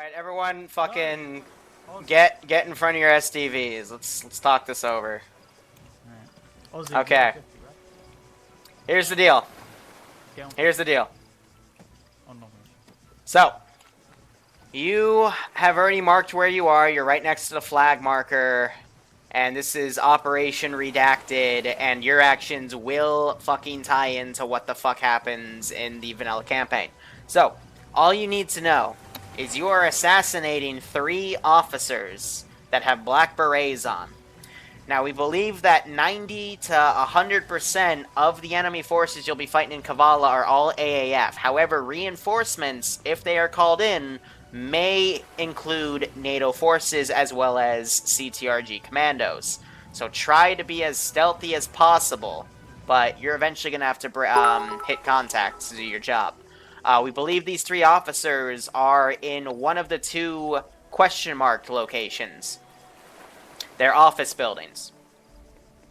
Alright, everyone fucking get in front of your SDVs. Let's talk this over. Okay. Here's the deal. So, you have already marked where you are. You're right next to the flag marker. And this is Operation Redacted, and your actions will fucking tie into what the fuck happens in the vanilla campaign. So, all you need to know is you are assassinating 3 officers that have black berets on. Now, we believe that 90 to 100% of the enemy forces you'll be fighting in Kavala are all AAF. However, reinforcements, if they are called in, may include NATO forces as well as CTRG commandos. So try to be as stealthy as possible, but you're eventually going to have to hit contact to do your job. We believe these 3 officers are in one of the 2 question mark locations. They're office buildings.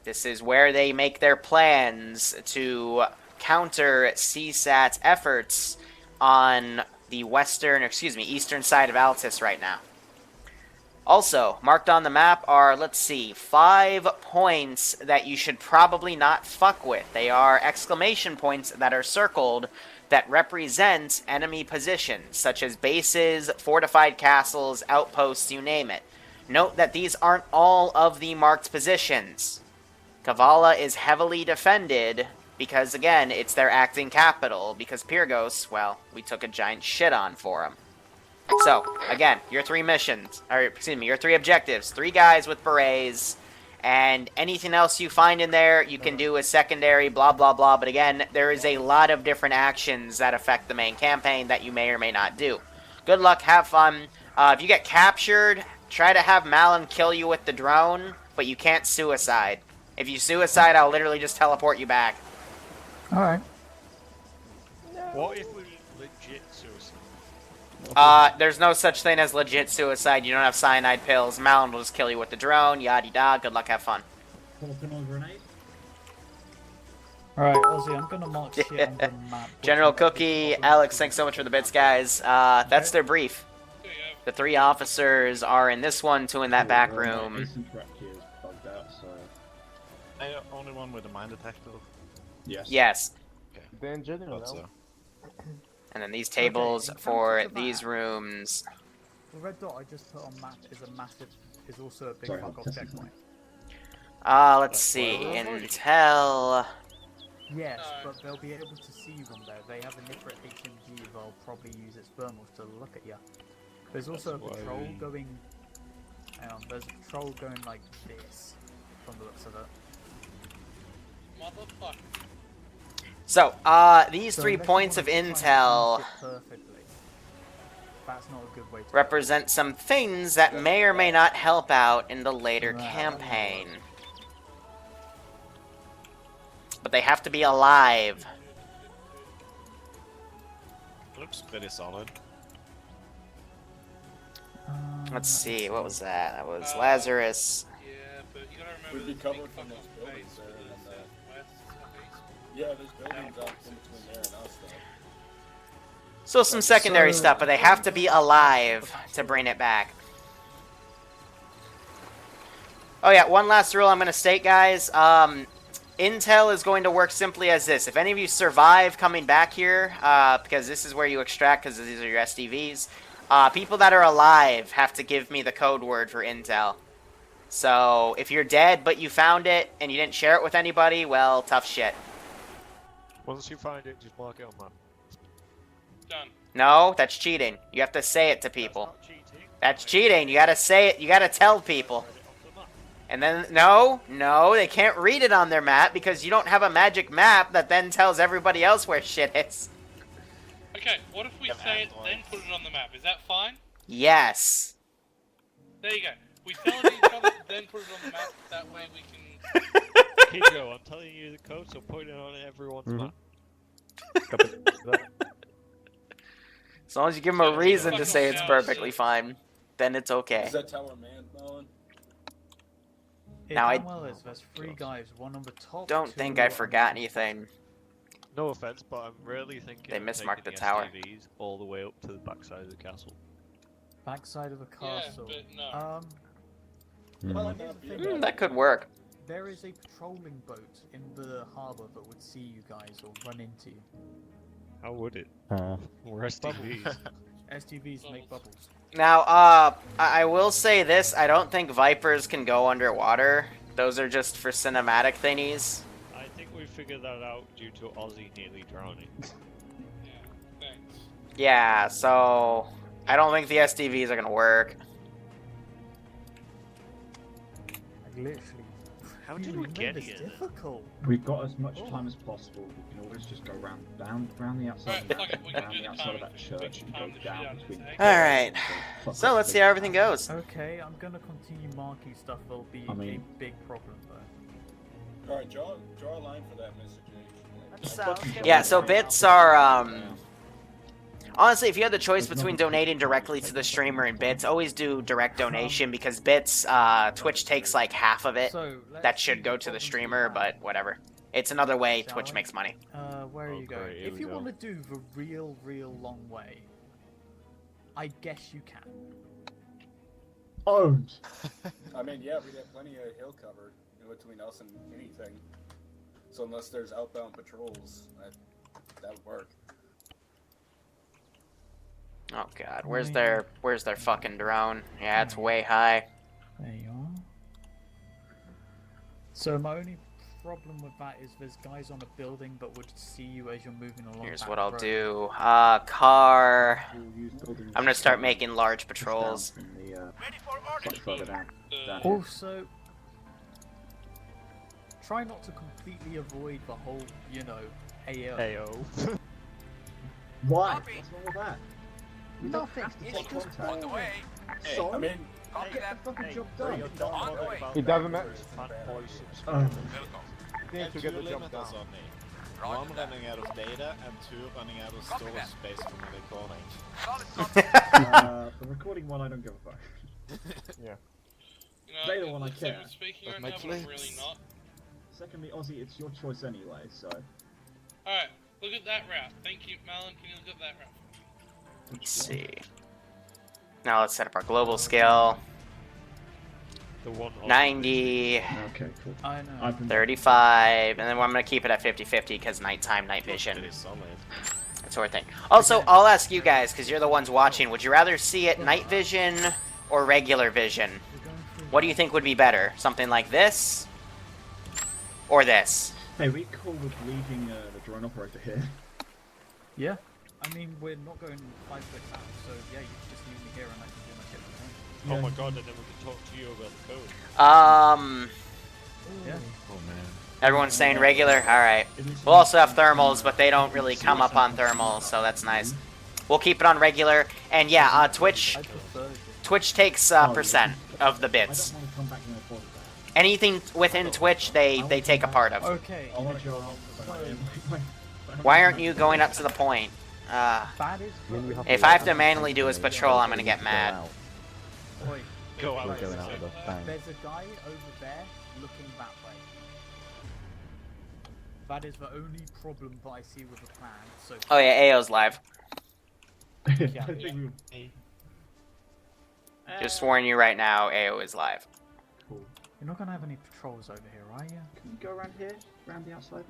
This is where they make their plans to counter CSAT's efforts on the eastern side of Altus right now. Also, marked on the map are, let's see, 5 points that you should probably not fuck with. They are exclamation points that are circled that represent enemy positions, such as bases, fortified castles, outposts, you name it. Note that these aren't all of the marked positions. Kavala is heavily defended because, again, it's their acting capital, because Pyrgos, well, we took a giant shit on for him. So, again, your 3 missions, or, excuse me, your 3 objectives, 3 guys with berets, and anything else you find in there, you can do as secondary, blah, blah, blah, but again, there is a lot of different actions that affect the main campaign that you may or may not do. Good luck, have fun. If you get captured, try to have Malin kill you with the drone, but you can't suicide. If you suicide, I'll literally just teleport you back. Alright. What if we legit suicide? There's no such thing as legit suicide. You don't have cyanide pills. Malin will just kill you with the drone. Yada-da. Good luck, have fun. Alright, Ozzy, I'm gonna mark shit on the map. General Cookie, Alex, thanks so much for the bits, guys. That's their brief. The 3 officers are in this one, 2 in that back room. Only one with a mine detector? Yes. Yes. Okay. Then general. So. And then these tables for these rooms. The red dot I just put on map is also a big fuck off checkpoint. Let's see. Intel. Yes, but they'll be able to see you from there. They have a Nifrit HMG, they'll probably use its thermals to look at you. There's also a patrol going... there's a patrol going like this, from the looks of it. Motherfucker. So, these 3 points of intel represent some things that may or may not help out in the later campaign. But they have to be alive. Looks pretty solid. Let's see, what was that? That was Lazarus. Yeah, but you gotta remember We'd be covered from those buildings there. Yeah, there's buildings out in between there and us, though. So some secondary stuff, but they have to be alive to bring it back. Oh yeah, one last rule I'm going to state, guys. Intel is going to work simply as this. If any of you survive coming back here, because this is where you extract, because these are your SDVs, people that are alive have to give me the code word for Intel. So if you're dead, but you found it, and you didn't share it with anybody, well, tough shit. Once you find it, just mark it on map. Done. No, that's cheating. You have to say it to people. That's not cheating. That's cheating. You gotta say it. You gotta tell people. And then, no, they can't read it on their map because you don't have a magic map that then tells everybody else where shit is. Okay, what if we say it, then put it on the map? Is that fine? Yes. There you go. We tell it to each other, then put it on the map. That way we can... Kidjo, I'm telling you the code, so put it on everyone's map. As long as you give them a reason to say it's perfectly fine, then it's okay. Is that tower man, Malin? Now there's 3 guys, one on the top. Don't think I forgot anything. No offense, but I'm really thinking They of mismarked taking the tower. SUVs all the way up to the backside of the castle. Backside of a castle. but no. Well, here's the thing. That could work. There is a patrolling boat in the harbour that would see you guys or run into you. How would it? We're STVs. STVs make bubbles. Now, I will say this: I don't think Vipers can go underwater. Those are just for cinematic thingies. I think we figured that out due to Ozzy nearly drowning. Yeah, thanks. Yeah, so I don't think the SDVs are gonna work. Like literally. How did we get here? then? Difficult. We've got as much time as possible. We can always just go round the outside, Right, fuck it, we can round do the the outside of time. that church, and go Time the shit out down of between. this, All right. Fuck So it, let's see how everything goes. Okay, I'm gonna continue marking stuff. There'll be I mean- a big problem though. Alright, draw a line for that message. Yeah, so bits are honestly, if you had the choice between donating directly to the streamer and bits, always do direct donation because bits, Twitch takes like half of it. So That should go to the streamer, but whatever. It's another way Shall Twitch I? makes money. Where are Oh, you going? great, here If we you go. want to do the real long way, I guess you can. Owned. I mean, yeah, we got plenty of hill cover in between us and anything. So unless there's outbound patrols, that would work. Oh god, where's their fucking drone? Yeah, it's way high. There you are. So my only problem with that is there's guys on a building but would see you as you're moving along. Here's that what I'll road. do. Car. We'll use buildings I'm gonna start down- making large just patrols. down from the, slightly further down. Uh, here. Also, try not to completely avoid the whole, AO. Heyo. Why? What's wrong with that? We don't Nothing. have to It's take just contact. on the way. Hey, So? I mean, Get the fucking job Bro, done. you're done On the bothering way. about It doesn't members, matter. fanboy Oh. Welcome. Need to get the job done. Roger One that. running out of data and two running out of Copy storage that. space from the recording. Solid copy. The recording one, I don't give a fuck. You know, They don't it wanna looks like care. we're speaking Of right my now, but I'm clips. really not. Secondly, Ozzy, it's your choice anyway, so. Alright, look at that route. Thank you, Malin. Can you look at that route? Let's see. Now let's set up our global scale. The one on 90, Okay, cool. I know. I've been 35, and then I'm gonna keep it at 50-50 because nighttime, night vision, Pretty solid. that sort of thing. Also, I'll ask you guys, because you're the ones watching, would you rather see it night vision or regular vision? We're going through What do you think would be better? Something like this? Or this? Hey, we cool with leaving the drone operator here. Yeah. I mean, we're not going 5 clicks out, so yeah, you can just leave me here and I can do my shit from home. Oh my god, and then we can talk to you about the code. Yeah. Oh man. Everyone's saying regular? Alright. It is- We'll also have thermals, but they don't really come up on thermals, so that's nice. We'll keep it on regular, and yeah, Twitch I prefer this. Twitch takes percent of the I bits. don't want to come back and report that. Anything within Twitch, they take a part of. Okay. I want your Why aren't you going up to the point? That is If I have to manually do his patrol, I'm gonna get mad. Wait, Go out. there's a guy over there looking that way. That is the only problem that I see with the plan. So Oh yeah, AO's live. I think we Just warn you right now, AO is live. cool. you're not gonna have any patrols over here, are you? Can you go around here? Around the outside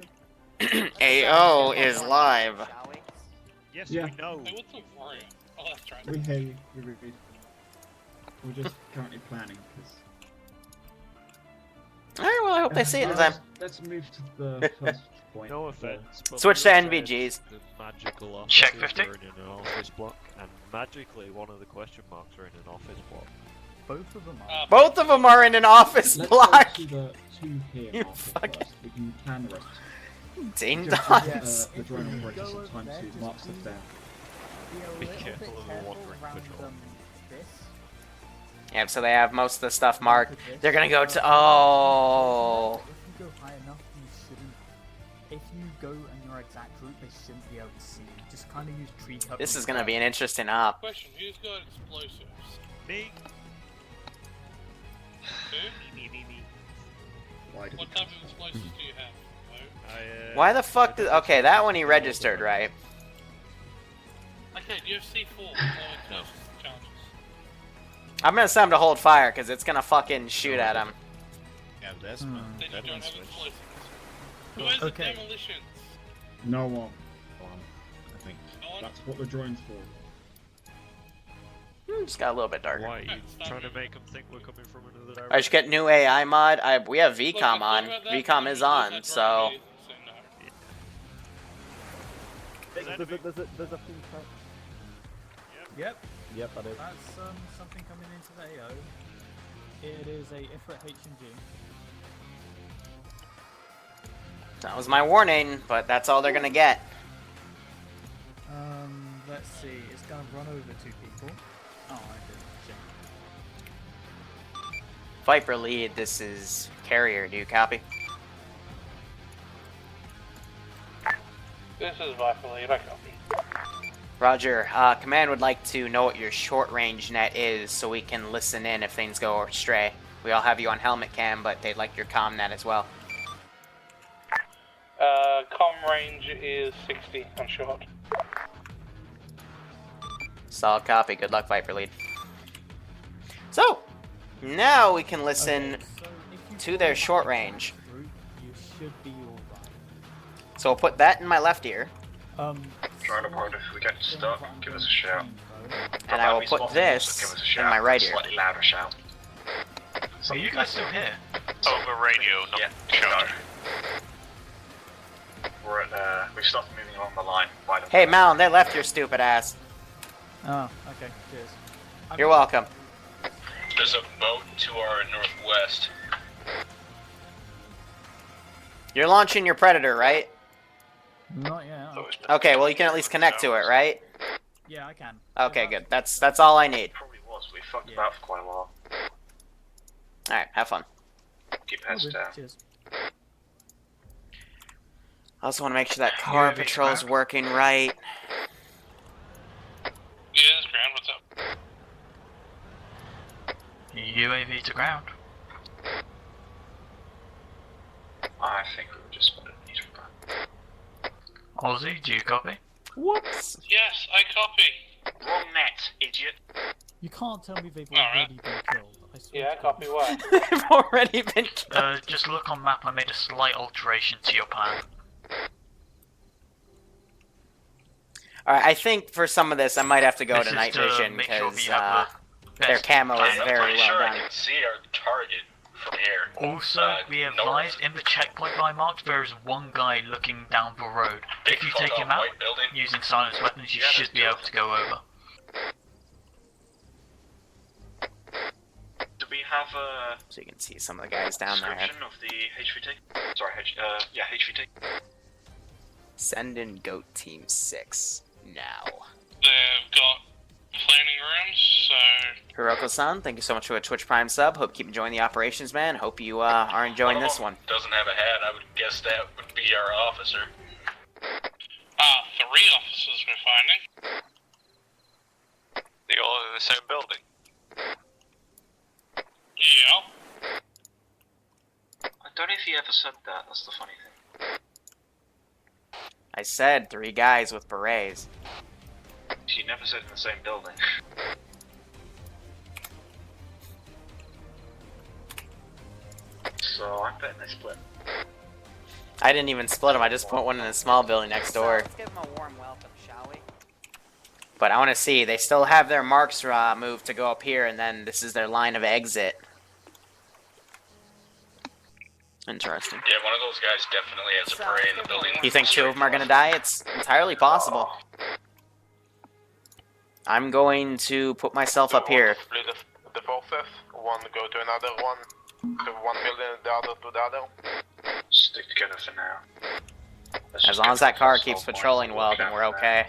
there? AO is live. Yes, Yeah. we know. Hey, what's the warrior? Oh, that's right. We hear you. We read. We're just currently planning because. Alright, well I hope they see it in time. Let's move to the first point. No offense, but Switch to we said NVGs. The magical offices Check 50. are in an office block, and magically one of the question marks are in an office block. Both of them are. Both of them are in an office Let's block. go to the two here You after fucking- first. We can plan the rest. Ding Just dongs. give, the If drone we operator go some over time there, to just mark stuff be- down. Be a Be little careful bit of the careful wandering around patrol. this. Yep, so they have most of the stuff marked. Look at this. They're gonna go to. Oh. If you go high enough, you shouldn't. If you go in your exact route, they shouldn't be able to see you. Just kind of use tree cover. This is gonna be an interesting op. Question, who's got explosives? Me. Who? Me. Why did What we type come of explosives do you have? No? Why the fuck did. Okay, that one he registered, right? Okay, do you have C4 with no explosives challenges? I'm gonna send him to hold fire because it's gonna fucking shoot at him. Yeah, Desmond. Then you That don't one's have switch. explosives. Who has Okay. the demolitions? No one. I think. No one? That's what the drone's for. Just got a little bit darker. Why? You Stop trying to it. make them think we're coming from another direction? I should get new AI mod. We have Look, VCOM if on. you got that, VCOM then is you lose on, that so drone immediately, There's a full truck. Yep, Yep, that is. that's something coming into the AO. It is a Ifrit H&G. that was my warning. But that's all they're gonna get. Let's see. It's gonna run over 2 people. Oh, I did. Shit. Viper lead. This is carrier. Do you copy? This is Viper Lead, I copy. Roger. Command would like to know what your short range net is so we can listen in if things go astray. We all have you on helmet cam, but they'd like your comm net as well. Com range is 60 on short. Solid copy. Good luck, Viper lead. So, now we can listen Okay, so if you to their follow short that range. route, you should be alright. So we'll put that in my left ear, Drone aboard, if we get stuck, give us a shout. and I will put this in my right ear. Slightly louder shout. Are you guys still here? Over radio, not Yeah, shout. We're at, we've stopped moving along the line. By the Hey, Malin, they left your stupid ass. Oh, okay, cheers. You're welcome. There's a boat to our northwest. You're launching your Predator, right? Not yet. Okay, well you can at least connect to it, right? Yeah, I can. Okay, good. That's all I need. Probably was, we fucked Yeah. about for quite a while. Alright, have fun. Keep heads Okay, down. cheers. I also want to make sure that car UAV patrol's scrap. working right. Yeah, this ground, what's up? UAV to ground. I think we were just spotted an eater. Aussie, do you copy? Whoops. Yes, I copy. Wrong net, idiot. You can't tell me they've Alright. already been killed. I swear Yeah, I to copy God. what? They've already been killed. Just look on map, I made a slight alteration to your plan. Alright, I think for some of this I might have to go This to is night to vision make sure because we have the their best camo is plan. I'm very pretty well sure I done. can see our target from here. Also, we have advised in the checkpoint I marked, there is one guy looking down the road. Big If you fuck take off him out, white building. using silenced weapons, you Yeah, should be able to go over. Do we have a So you can see some of the guys down there. description of the HVT? Sorry, yeah, HVT. Send in Goat Team 6 now. They've got planning rooms, so Hiroko-san, thank you so much for a Twitch Prime sub. Hope you keep enjoying the operations, man. Hope you are enjoying this one. Doesn't have a hat. I would guess that would be our officer. 3 officers we're finding. They're all in the same building. Yeah. I don't know if he ever said that. That's the funny thing. I said 3 guys with berets. He never said in the same building. So I'm betting they split. I didn't even split them. I just put one in a small building next door. Let's give them a warm welcome, shall we? But I want to see. They still have their marks moved to go up here, and then this is their line of exit. Interesting. Yeah, one of those guys definitely has a beret in the building. You think 2 of them are going to die? It's entirely possible. I'm going to put myself up here. Split the forces. One go to another one. To one building, the other to the other. Stick together for now. As long as that car keeps patrolling well, then we're okay.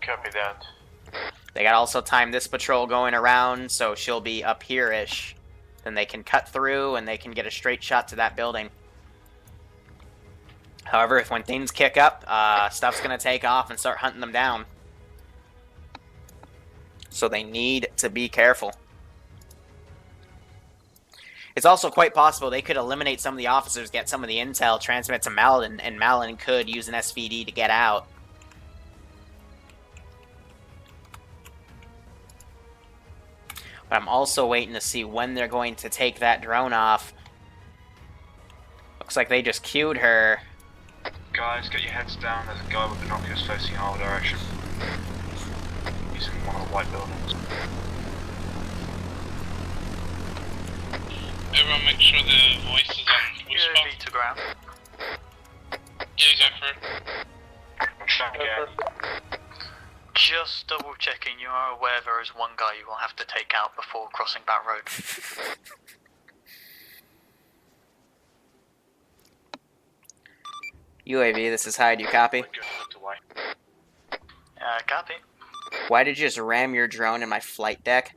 Copy that. They got also time this patrol going around, so she'll be up here-ish. Then they can cut through, and they can get a straight shot to that building. However, if when things kick up, stuff's going to take off and start hunting them down. So they need to be careful. It's also quite possible they could eliminate some of the officers, get some of the intel, transmit to Malin, and Malin could use an SVD to get out. But I'm also waiting to see when they're going to take that drone off. Looks like they just queued her. Guys, get your heads down. There's a guy with binoculars facing our direction. He's in one of the white buildings. Everyone make sure the voice is on whisper. UAV to ground. Yeah, go for it. I'm trying to get. Just double checking, you are aware there is one guy you will have to take out before crossing that road. UAV, this is Hyde, you copy? We're good, looked away. Copy. Why did you just ram your drone in my flight deck?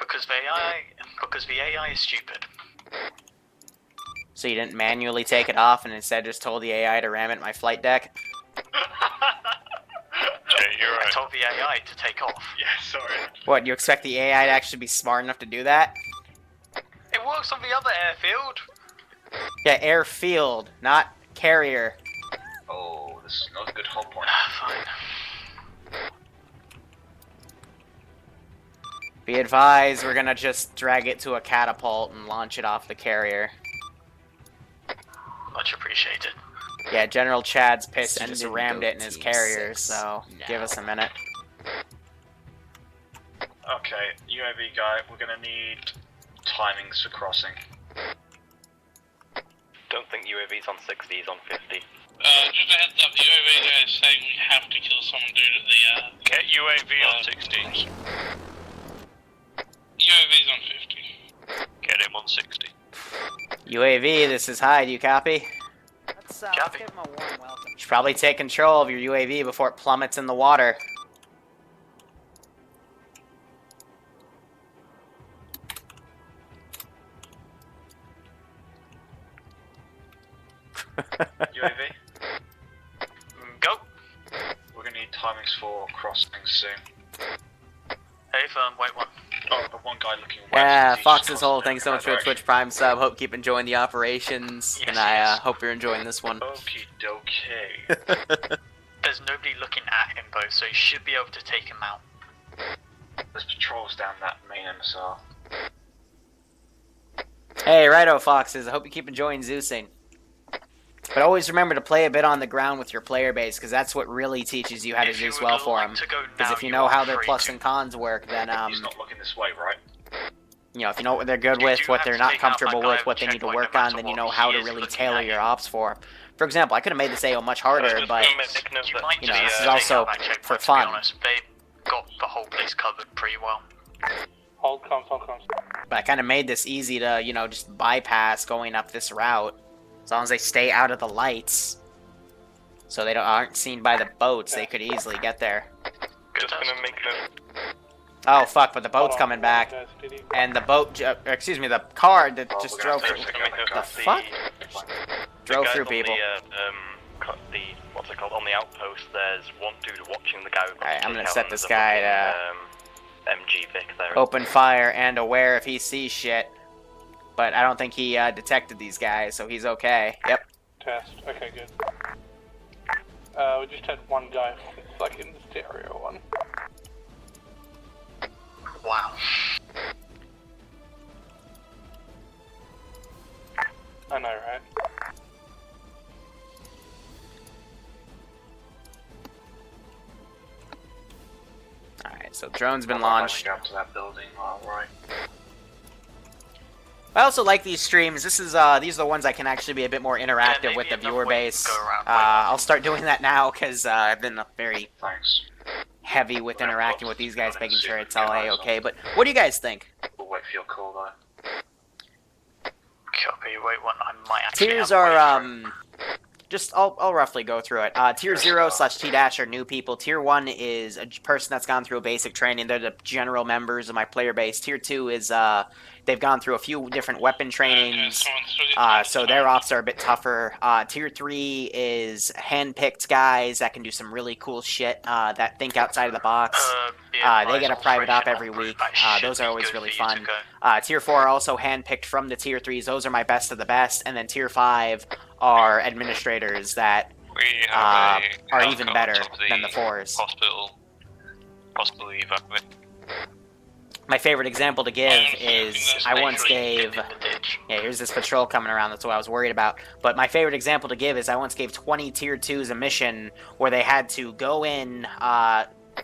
Because the AI is stupid. So you didn't manually take it off and instead just told the AI to ram it in my flight deck? Yeah, you're I told the AI to take off. Yeah, sorry. What, you expect the AI to actually be smart enough to do that? It works on the other airfield. Yeah, airfield, not carrier. Oh, this is not a good hold point. Fine. Be advised, we're gonna just drag it to a catapult and launch it off the carrier. Much appreciated. Yeah, General Chad's pissed he Send just in rammed it in goat his team carrier, 6 so give us a minute. Okay, UAV guy, we're gonna need timings for crossing. Don't think UAV's on 60, he's on 50. Just a heads up, the UAV guy is saying we have to kill someone due to the, Get UAV on 60. UAV's on 50. Get him on 60. UAV, this is Hyde, you copy? Let's Copy. give him a warm welcome. You should probably take control of your UAV before it plummets in the water. UAV, Go. we're gonna need timings for crossing soon. Hey, firm, wait one. Oh, the one guy looking west. Yeah, he's Fox's just whole crossing thanks so in much for the that Twitch Prime sub. Hope keep enjoying the operations, Yes, and I yes. hope you're enjoying this one. Okie dokie. There's nobody looking at him though, so you should be able to take him out. There's patrols down that main MSR. Hey, righto, Foxes. I hope you keep enjoying Zeusing. But always remember to play a bit on the ground with your player base, because that's what really teaches you how to If you Zeus would well for like them. to go Because now, if you you know are how their free plus to. and cons work, then He's not looking this way, right? you know, if you know what they're good You with, do what have they're to not take out that comfortable guy with, with what they need to checkpoint work no on, matter then you what. know He how to is really looking tailor at your you. ops for. For example, I could have made this AO much harder, but You might you know, just this is take also out that checkpoint, for to be fun. honest. They got the whole place covered pretty well. Hold comms, hold comms. But I kind of made this easy to, you know, just bypass going up this route. As long as they stay out of the lights, so they aren't seen by the boats, they could easily get there. Good Just gonna make a... Oh fuck! But the boat's Hold on, coming back, guys, did he- and the boat, excuse me, the car that Oh, just we're drove gonna through. have to make The fuck? Drove guys through on people. The what's it called? On the outpost, there's one dude watching the guy who got Alright, I'm the gonna kick set out, this and guy there's a to fucking, MG Vic there. open fire and aware if he sees shit. But I don't think he detected these guys, so he's okay. Yep. Test. Okay, good. We just had one guy like in the stereo one. Wow. I know, right? Alright, so drone's been I'm launched. Go up to that building, alright. I also like these streams. These are the ones I can actually be a bit more interactive maybe with the another viewer way to base. go around. I'll start doing that now because I've been very Thanks. heavy with Yeah, interacting of with these course. guys, making sure it's Yeah, all I saw. A-okay. But what do you guys think? We'll wait for your call though. Copy, wait one, I might actually Tiers have to are, wait for it. just, I'll roughly go through it. Tier 0 / T- are new people. Tier 1 is a person that's gone through a basic training. They're the general members of my player base. Tier 2 is, they've gone through a few different weapon trainings. So their ops are a bit tougher. Tier 3 is hand-picked guys that can do some really cool shit, that think outside of the box. They get a private op every week. Those are always really fun. Tier 4 are also hand-picked from the Tier 3s. Those are my best of the best. And then Tier 5 are administrators that We have are even better than the 4s. Hospital, possibly evacuate. My favorite example to give is I once gave... In the ditch. Yeah, here's this patrol coming around. That's what I was worried about. But my favorite example to give is I once gave 20 Tier 2s a mission where they had to go in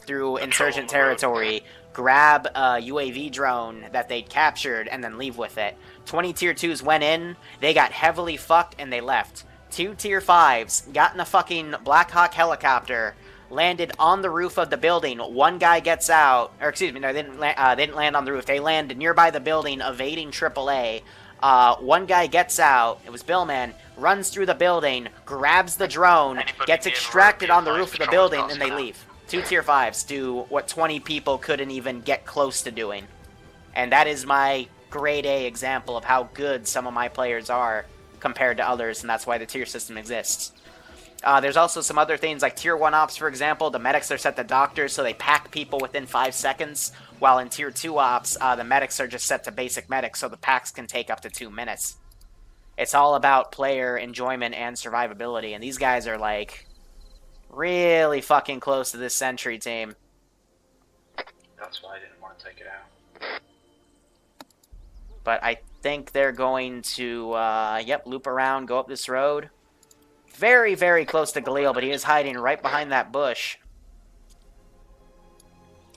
through insurgent territory, grab a UAV drone that they'd captured, and then leave with it. 20 Tier 2s went in, they got heavily fucked, and they left. 2 Tier 5s got in a fucking Black Hawk helicopter, landed on the roof of the building. One guy gets out, or excuse me, no, they didn't land on the roof. They landed nearby the building, evading AAA. One guy gets out, it was Billman, runs through the building, grabs the drone, gets extracted on the roof of the building, and they leave. 2 Tier 5s do what 20 people couldn't even get close to doing. And that is my grade A example of how good some of my players are compared to others, and that's why the tier system exists. There's also some other things like Tier 1 ops, for example. The medics are set to doctors, so they pack people within 5 seconds, while in Tier 2 ops, the medics are just set to basic medics, so the packs can take up to 2 minutes. It's all about player enjoyment and survivability, and these guys are, like, really fucking close to this Sentry team. That's why I didn't want to take it out. But I think they're going to, loop around, go up this road. Very, very close to Galil, but he is hiding right behind that bush.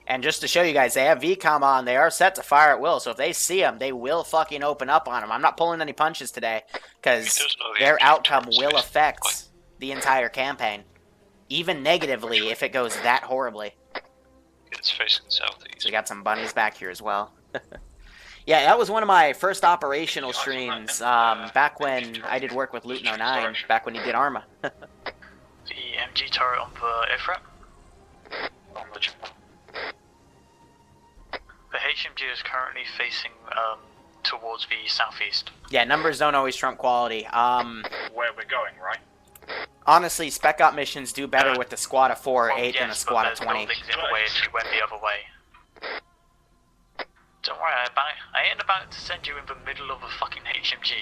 And just to show you guys, they have VCOM on. They are set to fire at will, so if they see him, they will fucking open up on him. I'm not pulling any punches today, because their outcome will affect the entire campaign. Even negatively, if it goes that horribly. It's facing southeast. So we got some bunnies back here as well. Yeah, that was one of my first operational streams, back when I did work with Luton 09, back when he did Arma. The MG turret on the airframe. The HMG is currently facing towards the southeast. Yeah, numbers don't always trump quality. Where we're going, right? Honestly, spec op missions do better with the squad of 4 or 8 than a squad of 20. Buildings in the way if you went the other way. Don't worry, I ain't about to send you in the middle of a fucking HMG.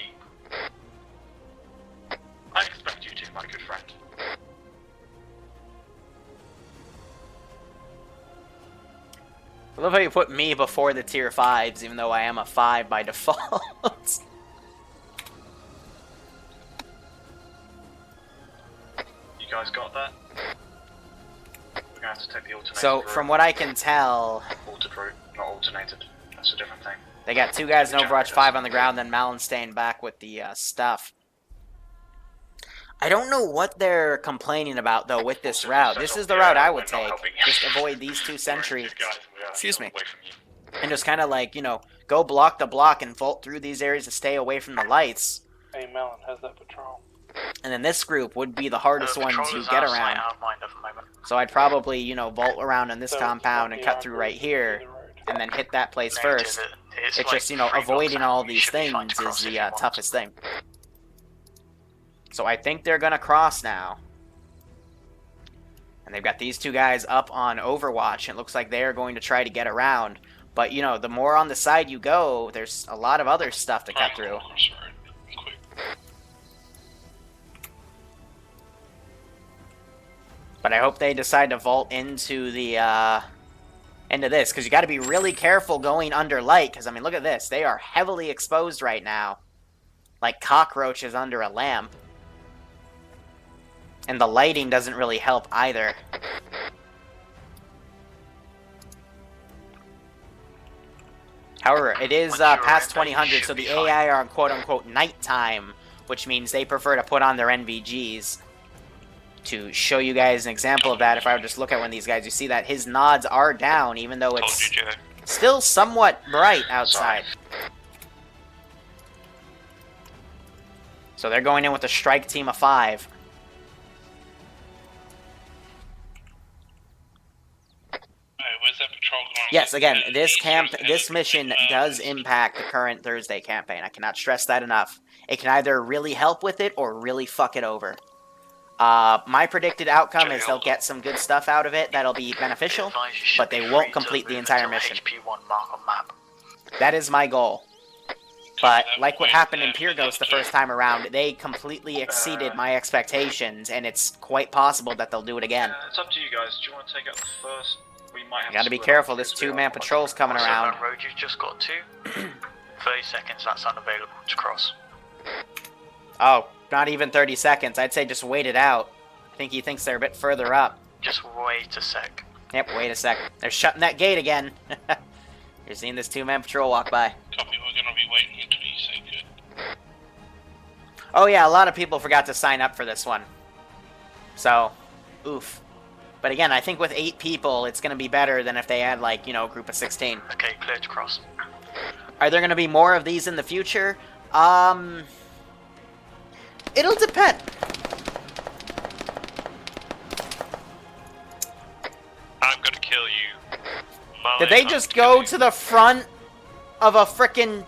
I expect you to, my good friend. I love how you put me before the tier 5s, even though I am a 5 by default. You guys got that? We're gonna have to take the alternator. So, from what I can tell... Altered route, not alternated. That's a different thing. They got 2 guys in Overwatch 5 on the ground, then Malin staying back with the stuff. I don't know what they're complaining about, though, with this route. This is the route I would take. Just avoid these 2 sentries. Excuse me. And just kind of like, you know, go block the block and vault through these areas to stay away from the lights. Hey, Melon, how's that patrol? And then this group would be the hardest one to get around. Out of mind at the moment. So I'd probably, you know, vault around in this compound and cut through right here. And then hit that place first. It's just, you know, avoiding all these things is the toughest thing. So I think they're gonna cross now. And they've got these 2 guys up on Overwatch. And it looks like they're going to try to get around. But, you know, the more on the side you go, there's a lot of other stuff to cut through. But I hope they decide to vault into the, into this, because you got to be really careful going under light, because, I mean, look at this. They are heavily exposed right now. Like cockroaches under a lamp. And the lighting doesn't really help either. However, it is past 2000, so the AI are on quote-unquote nighttime, which means they prefer to put on their NVGs. To show you guys an example of that, if I would just look at one of these guys, you see that his nods are down, even though it's still somewhat bright outside. So they're going in with a strike team of 5. Where's that patrol going? Yes, again, this mission does impact the current Thursday campaign. I cannot stress that enough. It can either really help with it or really fuck it over. My predicted outcome is they'll get some good stuff out of it that'll be beneficial, but they won't complete the entire mission. That is my goal. But, like what happened in Pure Ghost the first time around, they completely exceeded my expectations, and it's quite possible that they'll do it again. It's up to you guys. Do you want to take out the first We might have You gotta be split careful, up this because we are two-man quite patrol's coming Also, around. that road you've just got to, 30 seconds, that's unavailable to cross. Oh, not even 30 seconds. I'd say just wait it out. I think he thinks they're a bit further up. Just wait a sec. Yep, wait a sec. They're shutting that gate again. You're seeing this two-man patrol walk by. Copy, we're gonna be waiting until you say good. Oh yeah, a lot of people forgot to sign up for this one. So, oof. But again, I think with 8 people, it's going to be better than if they had, like, you know, a group of 16. Okay, clear to cross. Are there going to be more of these in the future? It'll depend. I'm gonna kill you. Did they just go to the front of a frickin'...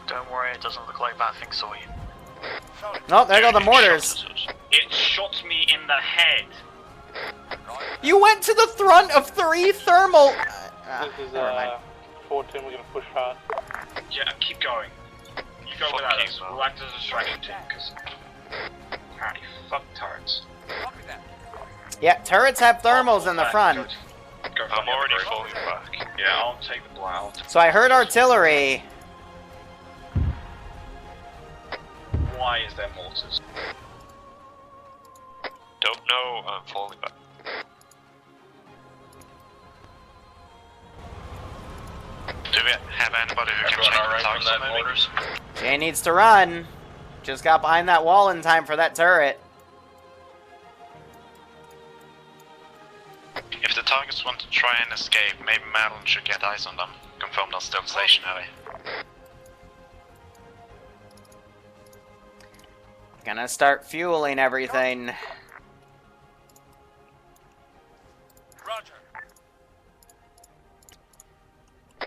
Don't worry, it doesn't look like that thing saw you. Oh, there go the mortars. It shot me in the head. You went to the front of 3 thermal... This is never mind. 14, we're gonna push hard. Yeah, keep going. You go Fuck without you, us. man. We'll act as a distraction team, because... Apparently, fuck turrets. Yeah, turrets have thermals in the front. Go I'm the already other road. falling back. Yeah, I'll take the blow. So I heard artillery. Why is there mortars? Don't know, I'm falling back. Do we have anybody who can Everyone check the alright targets from on that maybe? mortars? Jay needs to run. Just got behind that wall in time for that turret. If the targets want to try and escape, maybe Madeline should get eyes on them. Confirm they're still stationary. Gonna start fueling everything.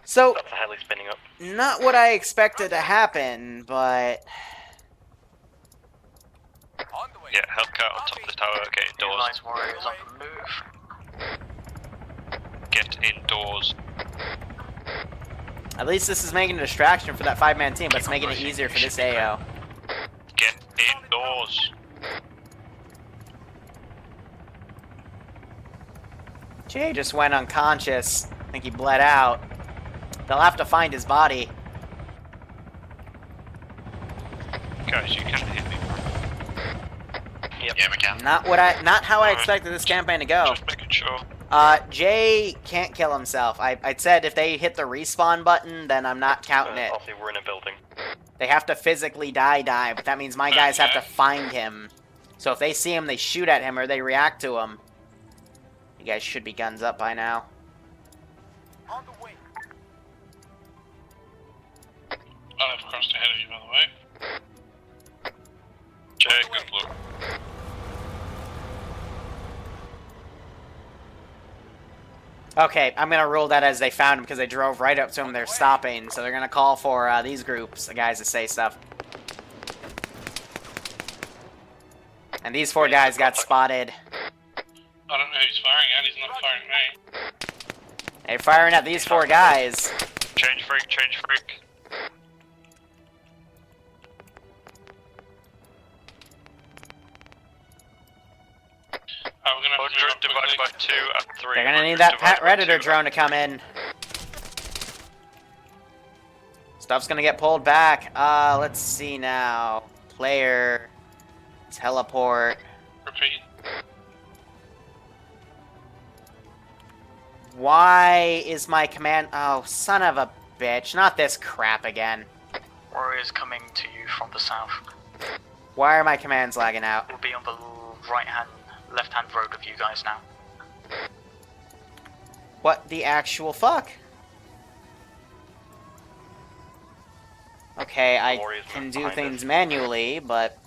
So, That's a heli spinning up. not what I expected to happen, but... Yeah, Hellcat on top of the tower, get indoors. Lines warriors on the move. Get indoors. At least this is making a distraction for that 5-man team, but it's making it easier for this AO. Get indoors. Jay just went unconscious. I think he bled out. They'll have to find his body. Guys, you can hit me. Yep. Yeah, we can. Not how I expected this campaign to go. Just making sure. Jay can't kill himself. I said if they hit the respawn button, then I'm not counting it. Obviously, we're in a building. They have to physically die, but that means my guys have to find him. So if they see him, they shoot at him or they react to him. You guys should be guns up by now. I'll have crossed ahead of you, by the way. Jay, good luck. Okay, I'm gonna rule that as they found him because they drove right up to him. They're stopping, so they're gonna call for these groups, the guys that say stuff. And these 4 guys got spotted. I don't know who's firing at, he's not firing at me. They're firing at these 4 guys. Change freak, change freak. We're gonna have to move 100 up divided by quickly. 2 and 3. They're gonna need 100 that Pat divided by Redditor 2. drone to come in. Stuff's gonna get pulled back. Let's see now. Player. Teleport. Repeat. Why is my command... Oh, son of a bitch. Not this crap again. Warriors coming to you from the south. Why are my commands lagging out? We'll be on the left-hand road of you guys now. What the actual fuck? Okay, I Warriors can right do behind things us. manually, but...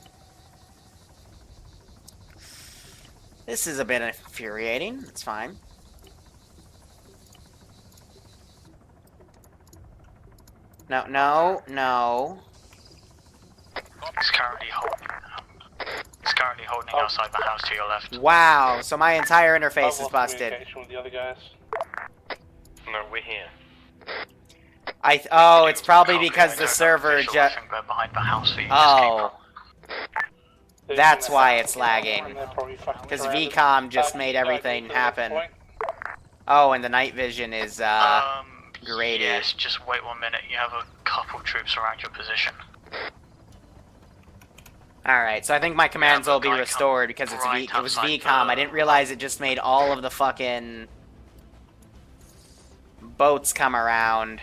This is a bit infuriating. It's fine. No, no, no. It's currently holding outside the house to your left. Wow, so my entire interface is I've lost busted. communication with the other guys. No, we're here. Oh, it's probably because the I server just... think they're behind the house for you to Oh, They're that's in why that it's house, lagging. and they're probably fucking Because surrounded. VCOM just Um, made no, everything at this happen. point. Oh, and the night vision is graded. Yes, just wait 1 minute. You have a couple troops around your position. Alright, so I think my commands Yeah, will be but I restored because it's right it was outside VCOM. the- I didn't realize it just made all of the fucking boats come around.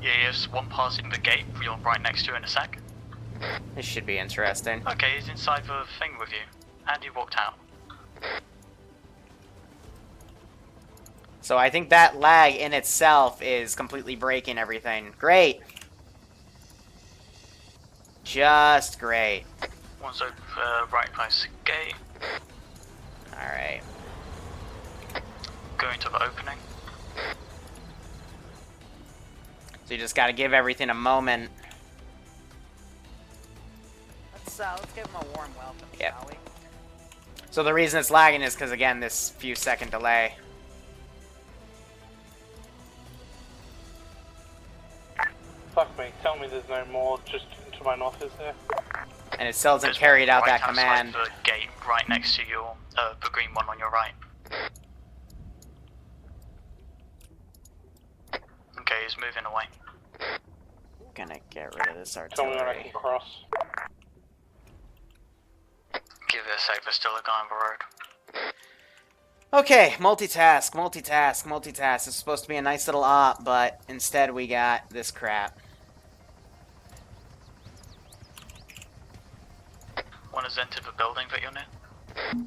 Yeah, yes, one passing the gate. You're right next to you in a sec. This should be interesting. Okay, he's inside the thing with you. And he walked out. So I think that lag in itself is completely breaking everything. Great. Just great. One's over right past the gate. Alright. Going to the opening. So you just gotta give everything a moment. Let's give him a warm welcome, shall we? So the reason it's lagging is because, again, this few second delay. Fuck me, tell me there's no more just to my north, is there? And it still hasn't There's carried one out right that outside command. the gate right next to your, the green one on your right. Okay, he's moving away. Gonna get rid of this Tell me when I artillery. can cross. Give it a sec, there's still a guy on the road. Okay, multitask, multitask, multitask. It's supposed to be a nice little op, but instead we got this crap. One has entered the building that you're near.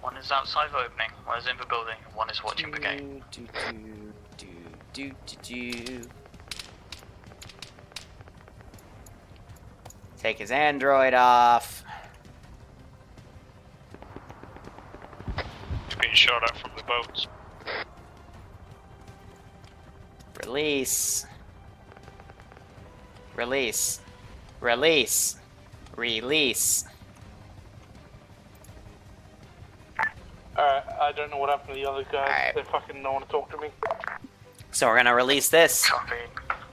One is outside the opening, one is in the building, and one is watching the gate. Do. Take his android off. He's being shot at from the boats. Release. Release. Release. Release. Alright, I don't know what happened to the other guys. Alright. They fucking don't want to talk to me. So we're gonna release this. Copy.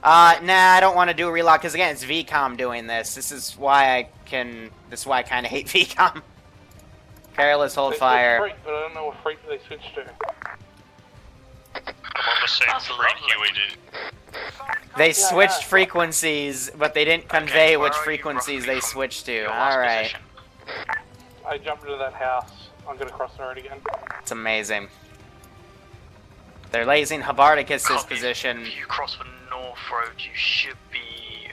Nah, I don't want to do a relock because again, it's VCOM doing this. This is why I kind of hate VCOM. Careless, hold They fire. switched freight, but I don't know what freight they switched to. I'm on the same That's freight lovely. Huey did. They Yeah, switched yeah. frequencies, but they didn't Okay, convey where which are you frequencies roughly they from switched to. your last Alright. position? I jumped into that house. I'm gonna cross the road again. It's amazing. They're lasing Habardicus's Copy. position. If you cross the north road, you should be...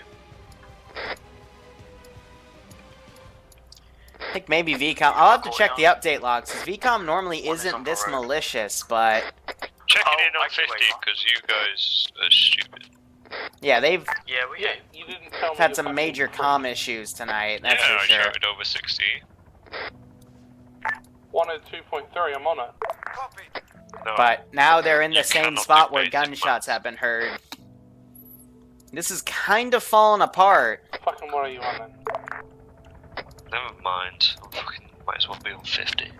I think maybe VCOM. I'll have to check the update logs, because VCOM normally One is on isn't the this road. malicious, but Checking Oh, in on actually, 50 wait, what? because you guys are stupid. yeah, they've Yeah, we Yeah, you didn't tell me. had the some fucking major freight. comm issues tonight, that's yeah, for I sure. shouted over 60. 102.3, I'm on it. No, But now they're in the You same cannot spot do where basic gunshots maths. have been heard. This is kind of falling apart. Fucking what are you on then? never mind. I'm fucking might as well be on 50.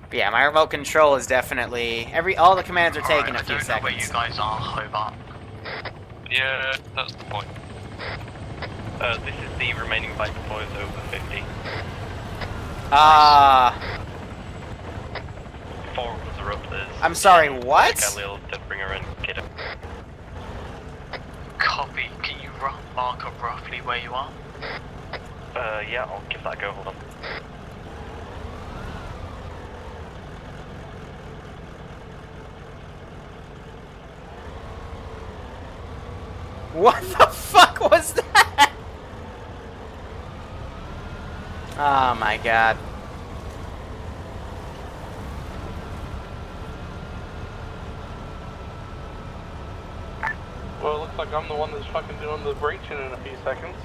But yeah, my remote control is definitely all the commands are taking a Alright, few I don't know where you seconds. guys are, Hobart. Yeah, that's the point. This is the remaining bike deploys over 50. Ah, 4 of us are up there. I'm sorry, what? Khalil to bring her in, get her. Copy. Can you mark up roughly where you are? Yeah, I'll give that a go, hold on. What the fuck was that? Oh my god. Well, it looks like I'm the one that's fucking doing the breaching in a few seconds.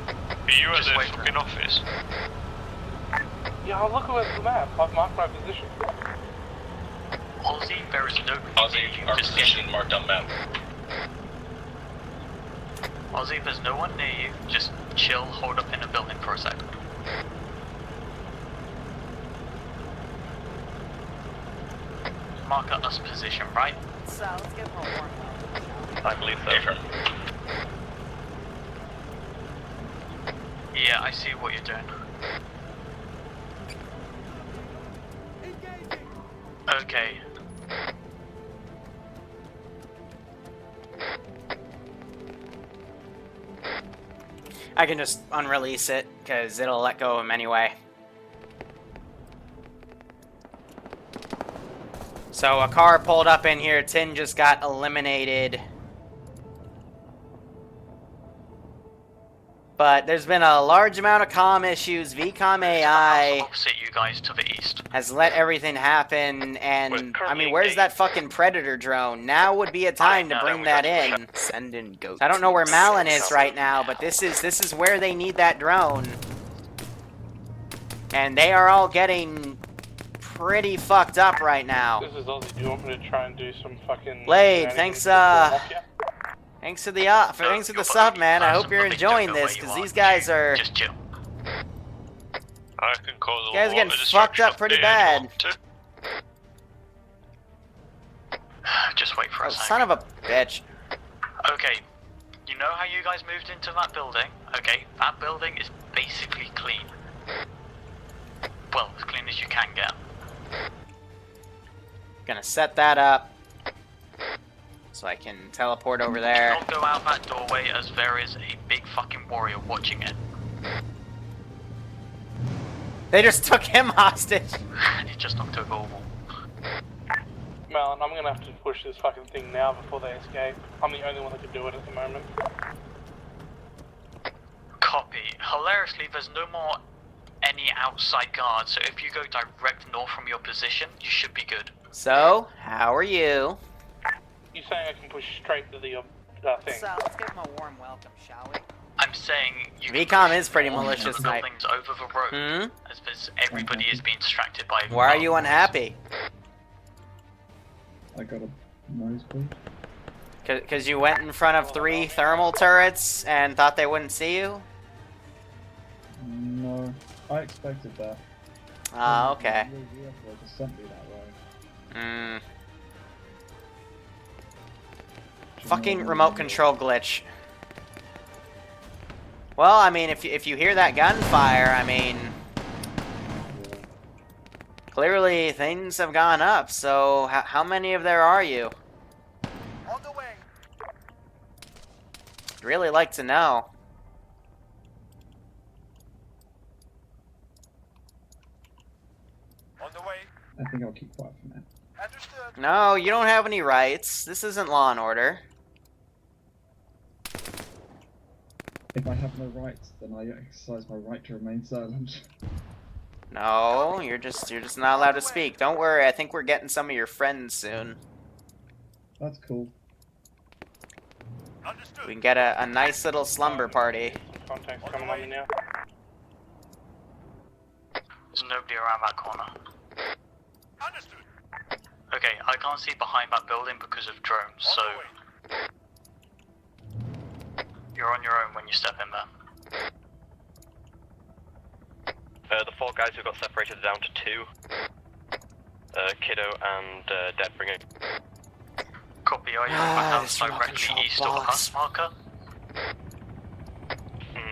Are you at Just the wait for fucking office? Yeah, I'll look at the map. I've marked my position. Aussie, there is no... Aussie, our position marked on map. Aussie, there's no one near you. Just chill, hold up in a building for a sec. Mark us position, right? So let's give him a warm welcome. I believe so. Affirm. Yeah, I see what you're doing. Okay. I can just unrelease it, because it'll let go of him anyway. So a car pulled up in here, Tin just got eliminated. But there's been a large amount of comm issues. VCOM AI Opposite you guys to the east. has let everything happen, and I mean, where's that fucking Predator drone? Now would be a time to bring that in. Send in goats. I don't know where Malin is right now, but this is where they need that drone. And they are all getting pretty fucked up right now. This is Ozzy. Do you want me to try and do some fucking... Blade, thanks for the sub, man. I hope you're enjoying this, because these guys are... Just chill. I can cause You guys are getting fucked up pretty bad. Just wait for Oh, a second. son of a bitch. Okay, you know how you guys moved into that building? Okay, that building is basically clean. Well, as clean as you can get. Gonna set that up so I can teleport over there. Do not go out that doorway, as there is a big fucking warrior watching it. They just took him hostage. He just knocked over a wall. Malin, I'm gonna have to push this fucking thing now before they escape. I'm the only one that can do it at the moment. Copy. Hilariously, there's no more any outside guards, so if you go direct north from your position, you should be good. So, how are you? You saying I can push straight to the thing? So, let's give him a warm welcome, shall we? I'm saying you VCOM is pretty malicious the tonight. buildings over the road, as there's, everybody is being distracted by... Why are you unhappy? I got a nosebleed. Because you went in front of 3 thermal turrets and thought they wouldn't see you? No, I expected that. Ah, okay. Just sent me that way. Fucking remote control glitch. Well, I mean, if you hear that gunfire, I mean... Clearly, things have gone up, so how many of there are you? On the way. I'd really like to know. On the way. I think I'll keep quiet for now. Understood. No, you don't have any rights. This isn't Law and Order. If I have no rights, then I exercise my right to remain silent. No, you're just not allowed to speak. Don't worry, I think we're getting some of your friends soon. That's cool. Understood. We can get a nice little slumber party. Contact's coming on me now. There's nobody around that corner. Understood. Okay, I can't see behind that building because of drones, so... You're on your own when you step in there. The 4 guys who got separated down to 2. Kiddo and Deathbringer. Copy, are you on the house directly east of the husk marker?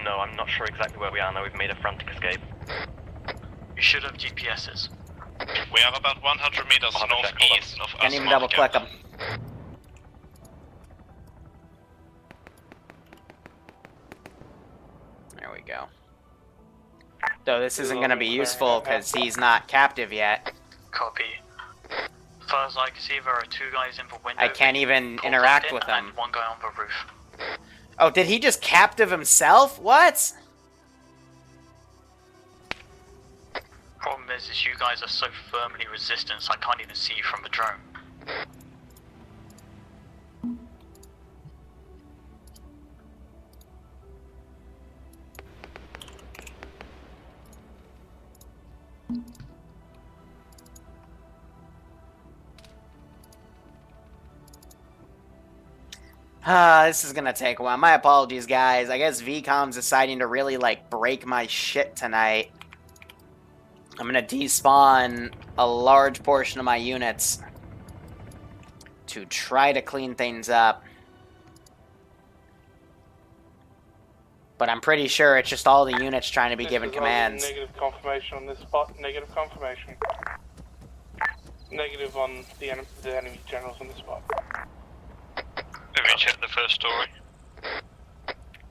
No, I'm not sure exactly where we are now. We've made a frantic escape. You should have GPSs. We are about 100 meters northeast of us. Can't even double click them. There we go. Though this isn't going to be useful because he's not captive yet. Copy. As far as I can see, there are 2 guys in the window. I can't even interact with them. And 1 guy on the roof. Oh, did he just captive himself? What? Problem is you guys are so firmly resistant, so I can't even see you from the drone. This is gonna take a while. My apologies, guys. I guess VCOM's deciding to really, like, break my shit tonight. I'm gonna despawn a large portion of my units to try to clean things up. But I'm pretty sure it's just all the units trying to be given This is commands. Negative confirmation on this spot. Negative confirmation. Negative on the enemy generals on the spot. Have you checked the first story?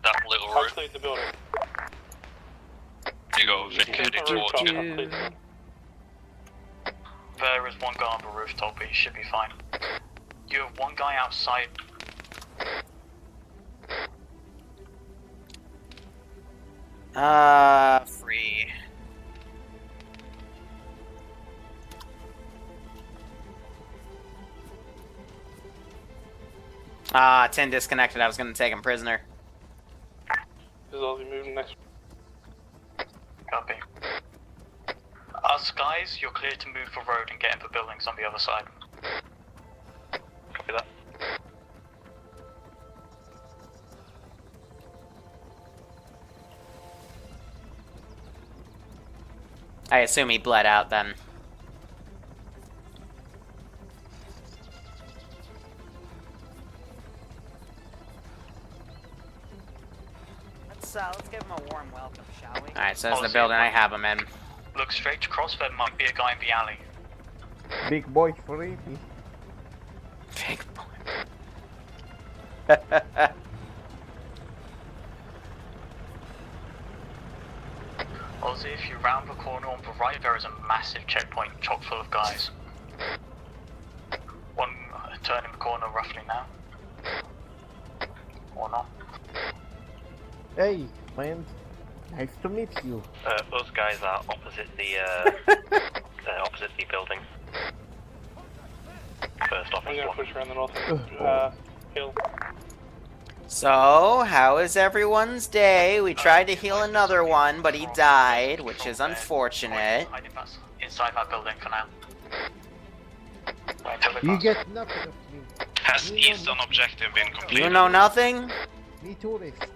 That little I'll room. clear the building. You got Vic heading towards you. There is one guy on the rooftop, but he should be fine. You have one guy outside. Free. Ah, 10 disconnected. I was gonna take him prisoner. This is Aussie moving next. Copy. Us guys, you're clear to move the road and get into buildings on the other side. Copy that. I assume he bled out then. Let's give him a warm welcome, shall we? Alright, so there's the building I have him in. Look straight across, there might be a guy in the alley. Big boy free. Big boy. Ozzy, if you round the corner on the right, there is a massive checkpoint chock full of guys. One turning the corner roughly now. Or not. Hey, friend. Nice to meet you. Those guys are opposite the opposite the building. First office I'm gonna one. push around the north hill. So, how is everyone's day? We tried to heal another one, but he died, which is unfortunate. I think that's inside that building for now. You get nothing of me. Has eastern objective been completed? You know nothing? Me tourist.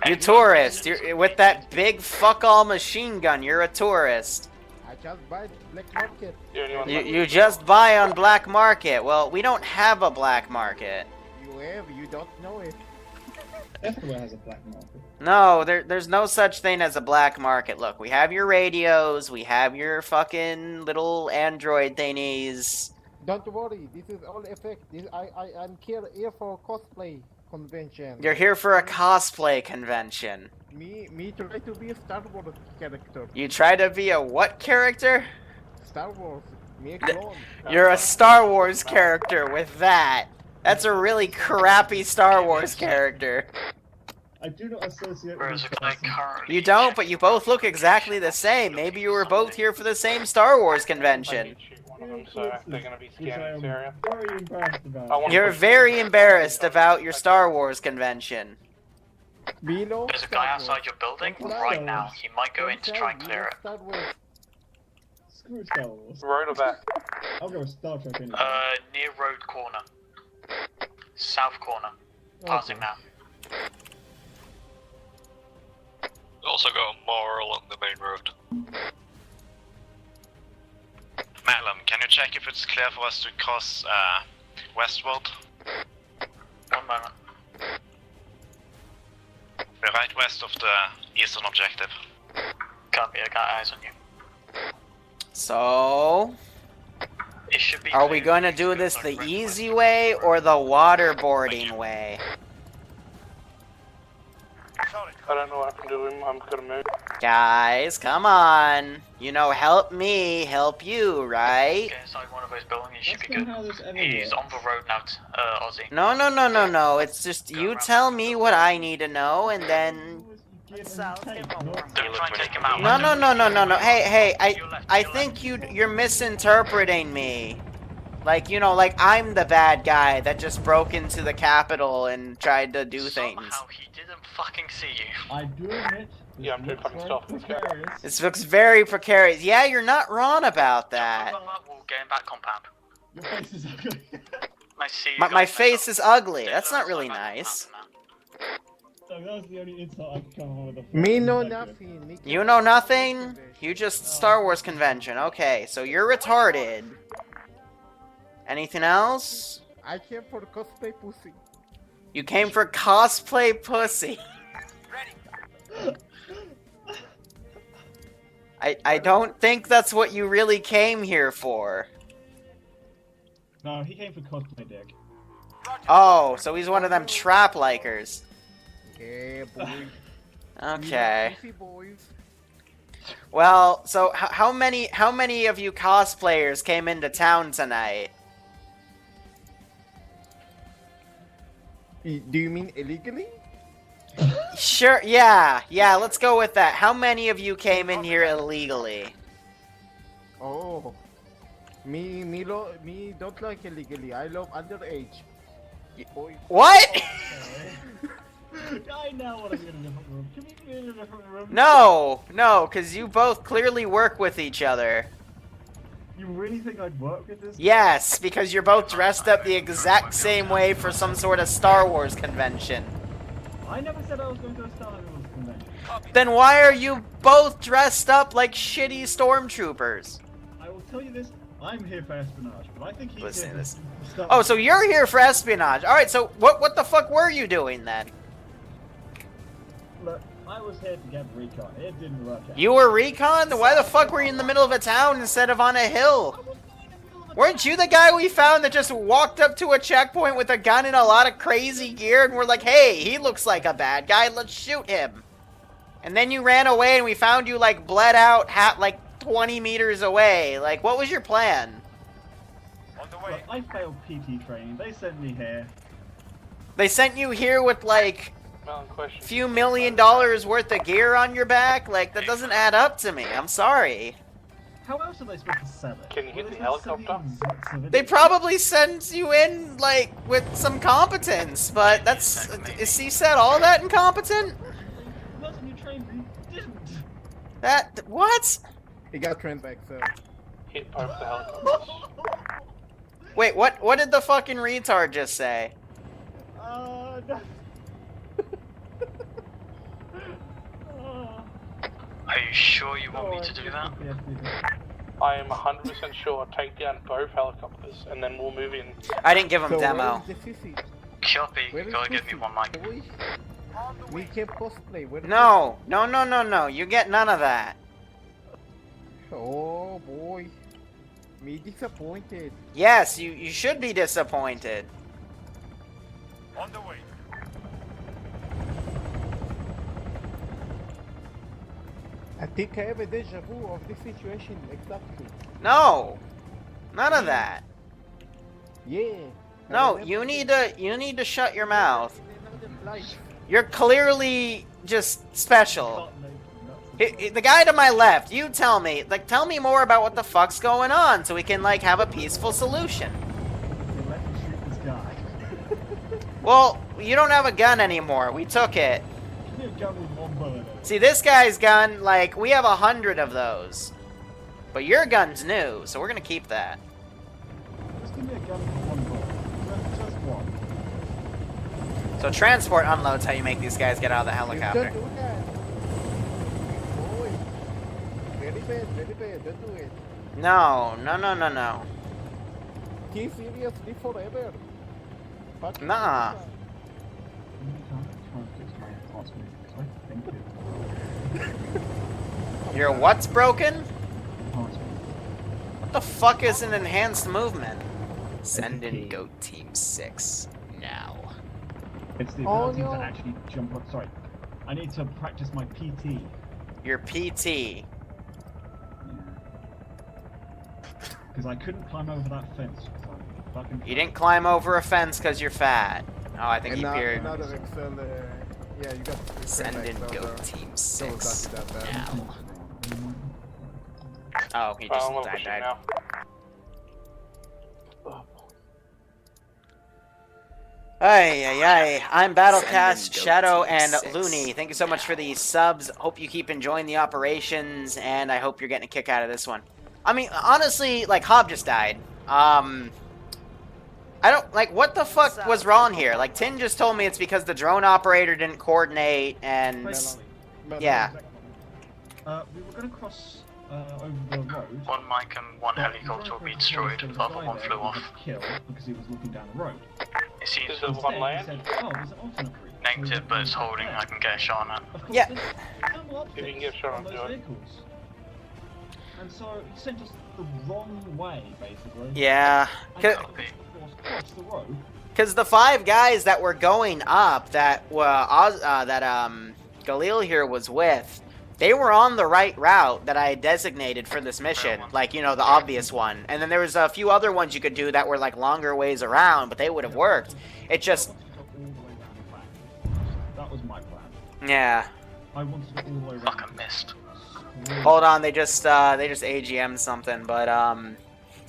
You tourist. You're with that big fuck all machine gun. You're a tourist. I just buy black market. You just buy on black market. Well, we don't have a black market. You have, you don't know it. Everywhere has a black market. No, there's no such thing as a black market. Look, we have your radios, we have your fucking little Android thingies. Don't worry, this is all effect. I'm here for cosplay convention. You're here for a cosplay convention. Me try to be a Star Wars character. You try to be a what character? Star Wars. Me a clone. You're a Star Wars character with that. That's a really crappy Star Wars character. I do not associate Whereas with a guy currently... You don't, but you both look exactly the same. Maybe you were both here for the same Star Wars convention. So they're gonna be scanning this area. very embarrassed about. You're very embarrassed about your Star Wars convention. Below There's a guy outside your building right now. He might go in to try and clear it. Star Wars. Screw Star Wars. Road or back? I'll go with Star Trek anyway. Near road corner. South corner. Passing now. Also got more along the main road. Malum, can you check if it's clear for us to cross westward? 1 moment. We're right west of the eastern objective. Copy, I got eyes on you. So, It should be are we clear. going to do this the easy way or the waterboarding way? I don't know what happened to him. I'm gonna move. Guys, come on. You know, help me, help you, right? Get inside one of those buildings, you should be That's good. not how this ever He's works. on the road now, Ozzy. No. It's just you tell me what I need to know, and then. Don't try and take him out. No. Hey. I think you're misinterpreting me. Like, you know, like I'm the bad guy that just broke into the Capitol and tried to do things. Somehow he didn't fucking see you. I do admit. Yeah, I'm doing fucking stuff. Precarious. This looks very precarious. Yeah, you're not wrong about that. We'll get in back compound. Your face is ugly. I see you My guys face is ugly. next That's up. not really Outside nice. compound So that was the only insult I could come up with. Me know nothing. Me You know nothing? You just Star Wars convention. Okay, so you're retarded. Anything else? I came for cosplay pussy. You came for cosplay pussy. I don't think that's what you really came here for. No, he came for cosplay, Dick. Oh, so he's one of them trap likers. Yeah, boy. Okay. Easy, boys. Well, so how many of you cosplayers came into town tonight? Do you mean illegally? Sure, yeah, let's go with that. How many of you came in here illegally? Oh. Me don't like illegally. I love underage. Boy. What? I now want to be in a different room. Can we be in a different room? No, because you both clearly work with each other. You really think I'd work with this? Yes, because you're both dressed up the exact same way for some sort of Star Wars convention. I never said I was going to a Star Wars convention. Then why are you both dressed up like shitty stormtroopers? I will tell you this, I'm here for espionage, but I think he's Listen here to this. for stuff. Oh, so you're here for espionage. Alright, so what the fuck were you doing then? Look, I was here to get recon. It didn't work out. You were recon? Why the fuck were you in the middle of a town instead of on a hill? Weren't you the guy we found that just walked up to a checkpoint with a gun and a lot of crazy gear and we're like, hey, he looks like a bad guy, let's shoot him. And then you ran away and we found you like bled out like 20 meters away. Like, what was your plan? Look, I failed PT training. They sent me here. They sent you here with like Question. few $1 million worth of gear on your back? Like, that doesn't add up to me. I'm sorry. How else are they supposed to sell it? Can you get Well, the they helicopter? sell it They probably sent you in, like, with some competence, but that's... Is he said all that incompetent? Wasn't you trained me? Didn't. That... What? He got trained back, so. Hit both the helicopters. Wait, what did the fucking retard just say? No. Are you sure you want me to do that? I am 100% sure. Take down both helicopters and then we'll move in. I didn't give him So demo. where is the sissy? Copy, Where is gotta give sissy? me one mic. Boy? We kept cosplay. Where is No, no. You get none of that. sissy? Oh boy. Me disappointed. Yes, you should be disappointed. On the way. I think I have a deja vu of this situation exactly. No. None of that. Yeah. No, you need to shut your mouth. You're clearly just special. The guy to my left, you tell me more about what the fuck's going on so we can, like, have a peaceful solution. Let me shoot this guy. Well, you don't have a gun anymore. We took it. Give me a gun with one bullet in it. See, this guy's gun, like, we have 100 of those. But your gun's new, so we're gonna keep that. Just give me a gun with one bullet. Just one. So transport unloads how you make these guys get out of the You helicopter. don't do that. Boy. Very bad, don't do it. No. He seriously forever. Fuck you. Nah. Your what's broken? What the fuck is an enhanced movement? Send in Goat Team 6 now. It's the Oh, ability no. to actually jump up. Sorry. I need to practice my PT. Your PT. Because I couldn't climb over that fence. 'Cause I'm fucking You didn't climb over a fence because you're fat. Oh, I think And he now, appeared. another Excel, yeah, you got the Send trained in back, so, Goat Team 6 double dutch that bad. now. Oh, he just I'm gonna push it died. now. Ay. I'm Battlecast, Send in Shadow, Goat Team and 6 Looney. Thank you so much for the subs. Hope you keep enjoying the operations, and I hope you're getting a kick out of this one. I mean, honestly, like, Hob just died. I don't, like, what the fuck was wrong here? Like, Tin just told me it's because the drone operator didn't coordinate, and... Yeah. We were going to cross over the road. One mic and one helicopter will be destroyed, the other one flew off. Killed because he was looking down the road. It seems This is one land. Said, oh, there's an alternate route. negative, but it's holding, I can get a shot on it. Of course, Yeah. there's thermal If you can optics get a shot on those Joe. vehicles. And so he sent us the wrong way, basically. Yeah. And cross the road. Because the 5 guys that were going up that Galil here was with, they were on the right route that I had designated for this mission. Like, you know, the obvious one. And then there was a few other ones you could do that were like longer ways around, but they would have worked. It just... That was my plan. Yeah. I wanted to go all the way around. Fucking missed. Hold on, they just AGM'd something, but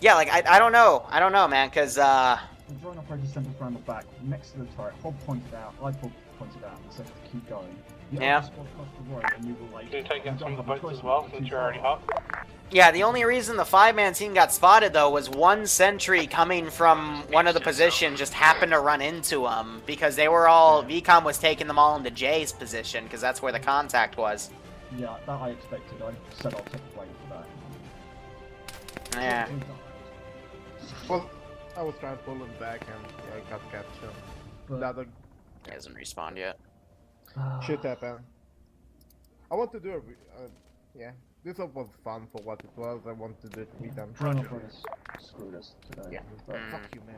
yeah, like I don't know, man, because The drone operator sent us around the back, next to the turret. Hob pointed out, I pointed out, and said to keep going. The Yeah. other squad crossed the road, and we were like, Can you take out some of the "We don't boats have as a well, choice, since it's you're already too far." up? yeah, the only reason the 5-man team got spotted though was one sentry coming from one of the positions just happened to run into them because they were all VCOM was taking them all into Jay's position because that's where the contact was. Yeah, that I expected. I said I'll take the blame for that. Yeah. Well, I was trying to pull him back and yeah, I got captured. But- The other He hasn't respawned yet. shit happened. I want to do it. Yeah, this was fun for what it was. I want to do it with them. Drone operators screwed us today. Yeah. But Fuck you, man.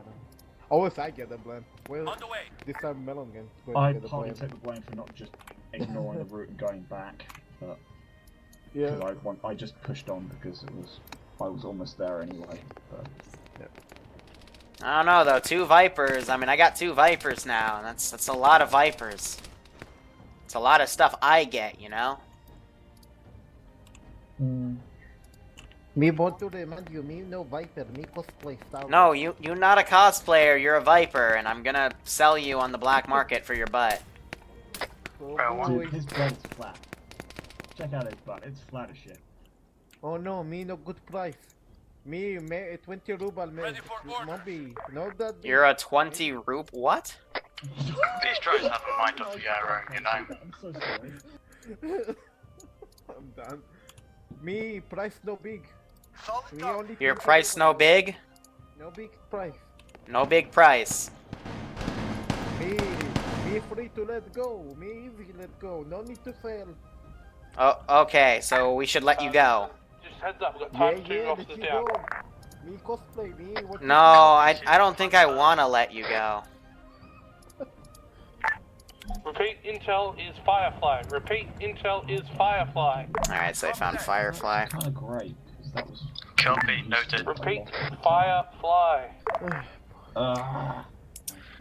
Always I get the blame. Well, On the way. this time Melon going I to get the partly blame. take the blame for not just ignoring the route and going back, but Yeah. 'cause I just pushed on because I was almost there anyway. But I don't know though, 2 Vipers. I mean, I got 2 Vipers now, and that's a lot of Vipers. It's a lot of stuff I get, you know. Me want to remind you, me no Viper, me cosplay style. No, you're not a cosplayer. You're a Viper, and I'm gonna sell you on the black market for your butt. Oh, dude, his butt is flat. Check out his butt. It's flat as shit. oh no, me no good price. Me 20 ruble, man. Ready for order. Maybe no that. You're a 20 roop. What? These drones have a mind of their own, you know. I'm so sorry. I'm done. Me price no big. Solid Me go. only. Your 20 price no ruble. big? No big price. No big price. Me free to let go. Me easy let go. No need to sell. Oh, okay. So we should let you go. Just heads up, we've got Yeah, time to yeah, let officers you down. go. Me cosplay. Me what? No, I don't think I wanna let you go. Repeat, intel is Firefly. Repeat, intel is Firefly. All right, so I found Firefly. Kind of great because that was. Copy, noted. Repeat, Firefly. Uh,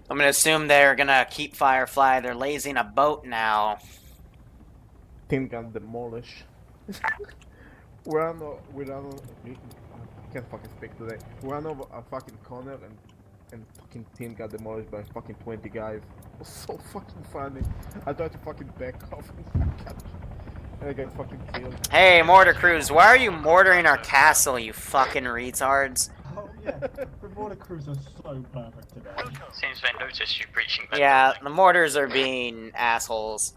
I'm gonna assume they're gonna keep Firefly. They're lasing a boat now. Team got demolished. we're on. I can't fucking speak today. We're on a fucking corner and fucking team got demolished by fucking 20 guys. It was so fucking funny. I tried to fucking back off and I got fucking killed. Hey, mortar crews, why are you mortaring our castle, you fucking retards? oh yeah, the mortar crews are so perfect today. Seems they noticed you breaching that Yeah, building. the mortars are being assholes.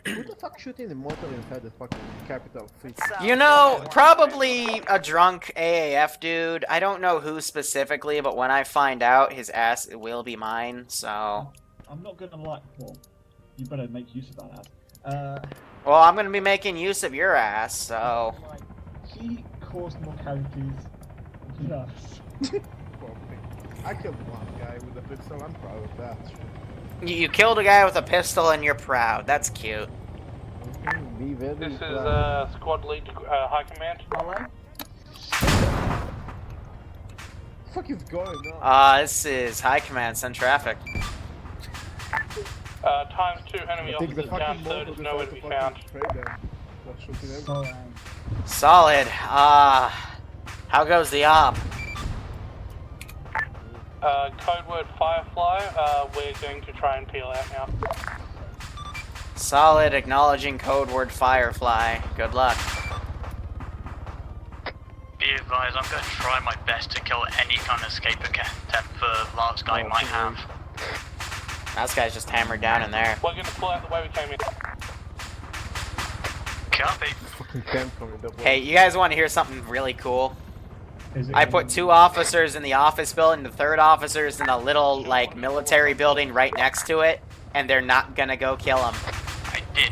Who the fuck shooting the mortar inside the fucking capital city? You know, probably a drunk AAF dude. I don't know who specifically, but when I find out, his ass will be mine, so... I'm not gonna lie. Well, you better make use of that ass. Well, I'm gonna be making use of your ass, so... Like, he caused more casualties than us. I killed one guy with a pistol. I'm proud of that. You killed a guy with a pistol and you're proud. That's cute. Be very This is proud. squad lead to high command. What the fuck is going on? This is High Command, send traffic. Times 2 enemy I think the officers down, fucking third mortar is nowhere to be found. trade them. Not shooting everyone. Solid. How goes the op? Code word Firefly, we're going to try and peel out now. Solid, acknowledging code word Firefly. Good luck. Be advised, I'm going to try my best to kill any kind of escape attempt the last guy might have. That guy's just hammered down in there. We're going to pull out the way we came in. Copy. Fucking tank coming double. Hey, you guys want to hear something really cool? I put 2 officers in the office building, the 3rd officer's in a little, like, military building right next to it, and they're not gonna go kill him. I did.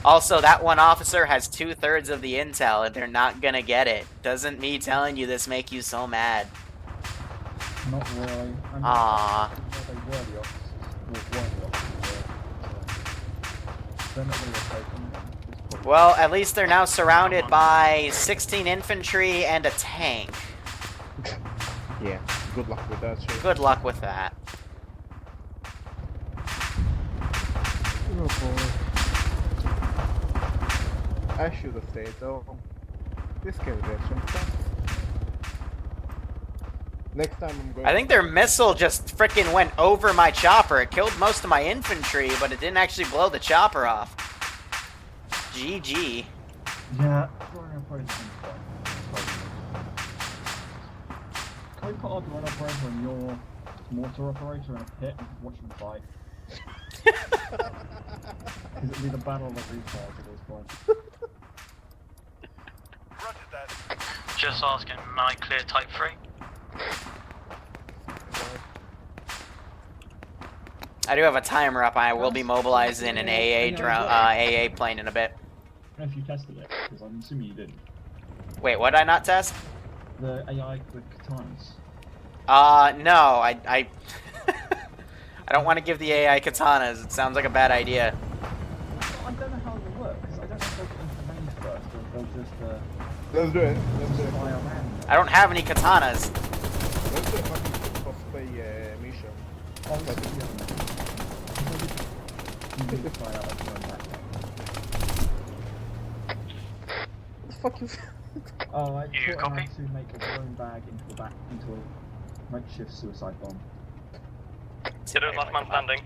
Also, that one officer has 2/3 of the intel, and they're not gonna get it. Doesn't me telling you this make you so mad? Not really. I mean, Aww. they were the officers. Well, one of the officers were. They're not going to take them. Well, at least they're now surrounded by 16 infantry and a tank. Yeah, good luck with that shit. Good luck with that. Oh boy. I should have stayed though. This can get some fun. Next time I'm going. I think their missile just frickin' went over my chopper. It killed most of my infantry, but it didn't actually blow the chopper off. GG. Yeah, drone operator. Can we put our drone operator and your mortar operator in a pit and watch them fight? Because it'll be the battle of the recharge at this point. Just asking, am I clear type 3? I do have a timer up. I will be mobilizing an AA drone, AA plane in a bit. I don't know if you tested it, because I'm assuming you didn't. Wait, what did I not test? The AI with katanas. No, I I don't want to give the AI katanas. It sounds like a bad idea. I don't know how it'll work, because I don't know if they'll get into range first, or if they'll just, Let's do it. Let's do it. fly around. I don't have any katanas. Let's do a fucking cosplay mission. Oh, let's do it. You can fly out like you're on that way. What the fuck is... Oh, I You taught him copy? how to make a drone bag into a makeshift suicide bomb. Kiddo's last man standing.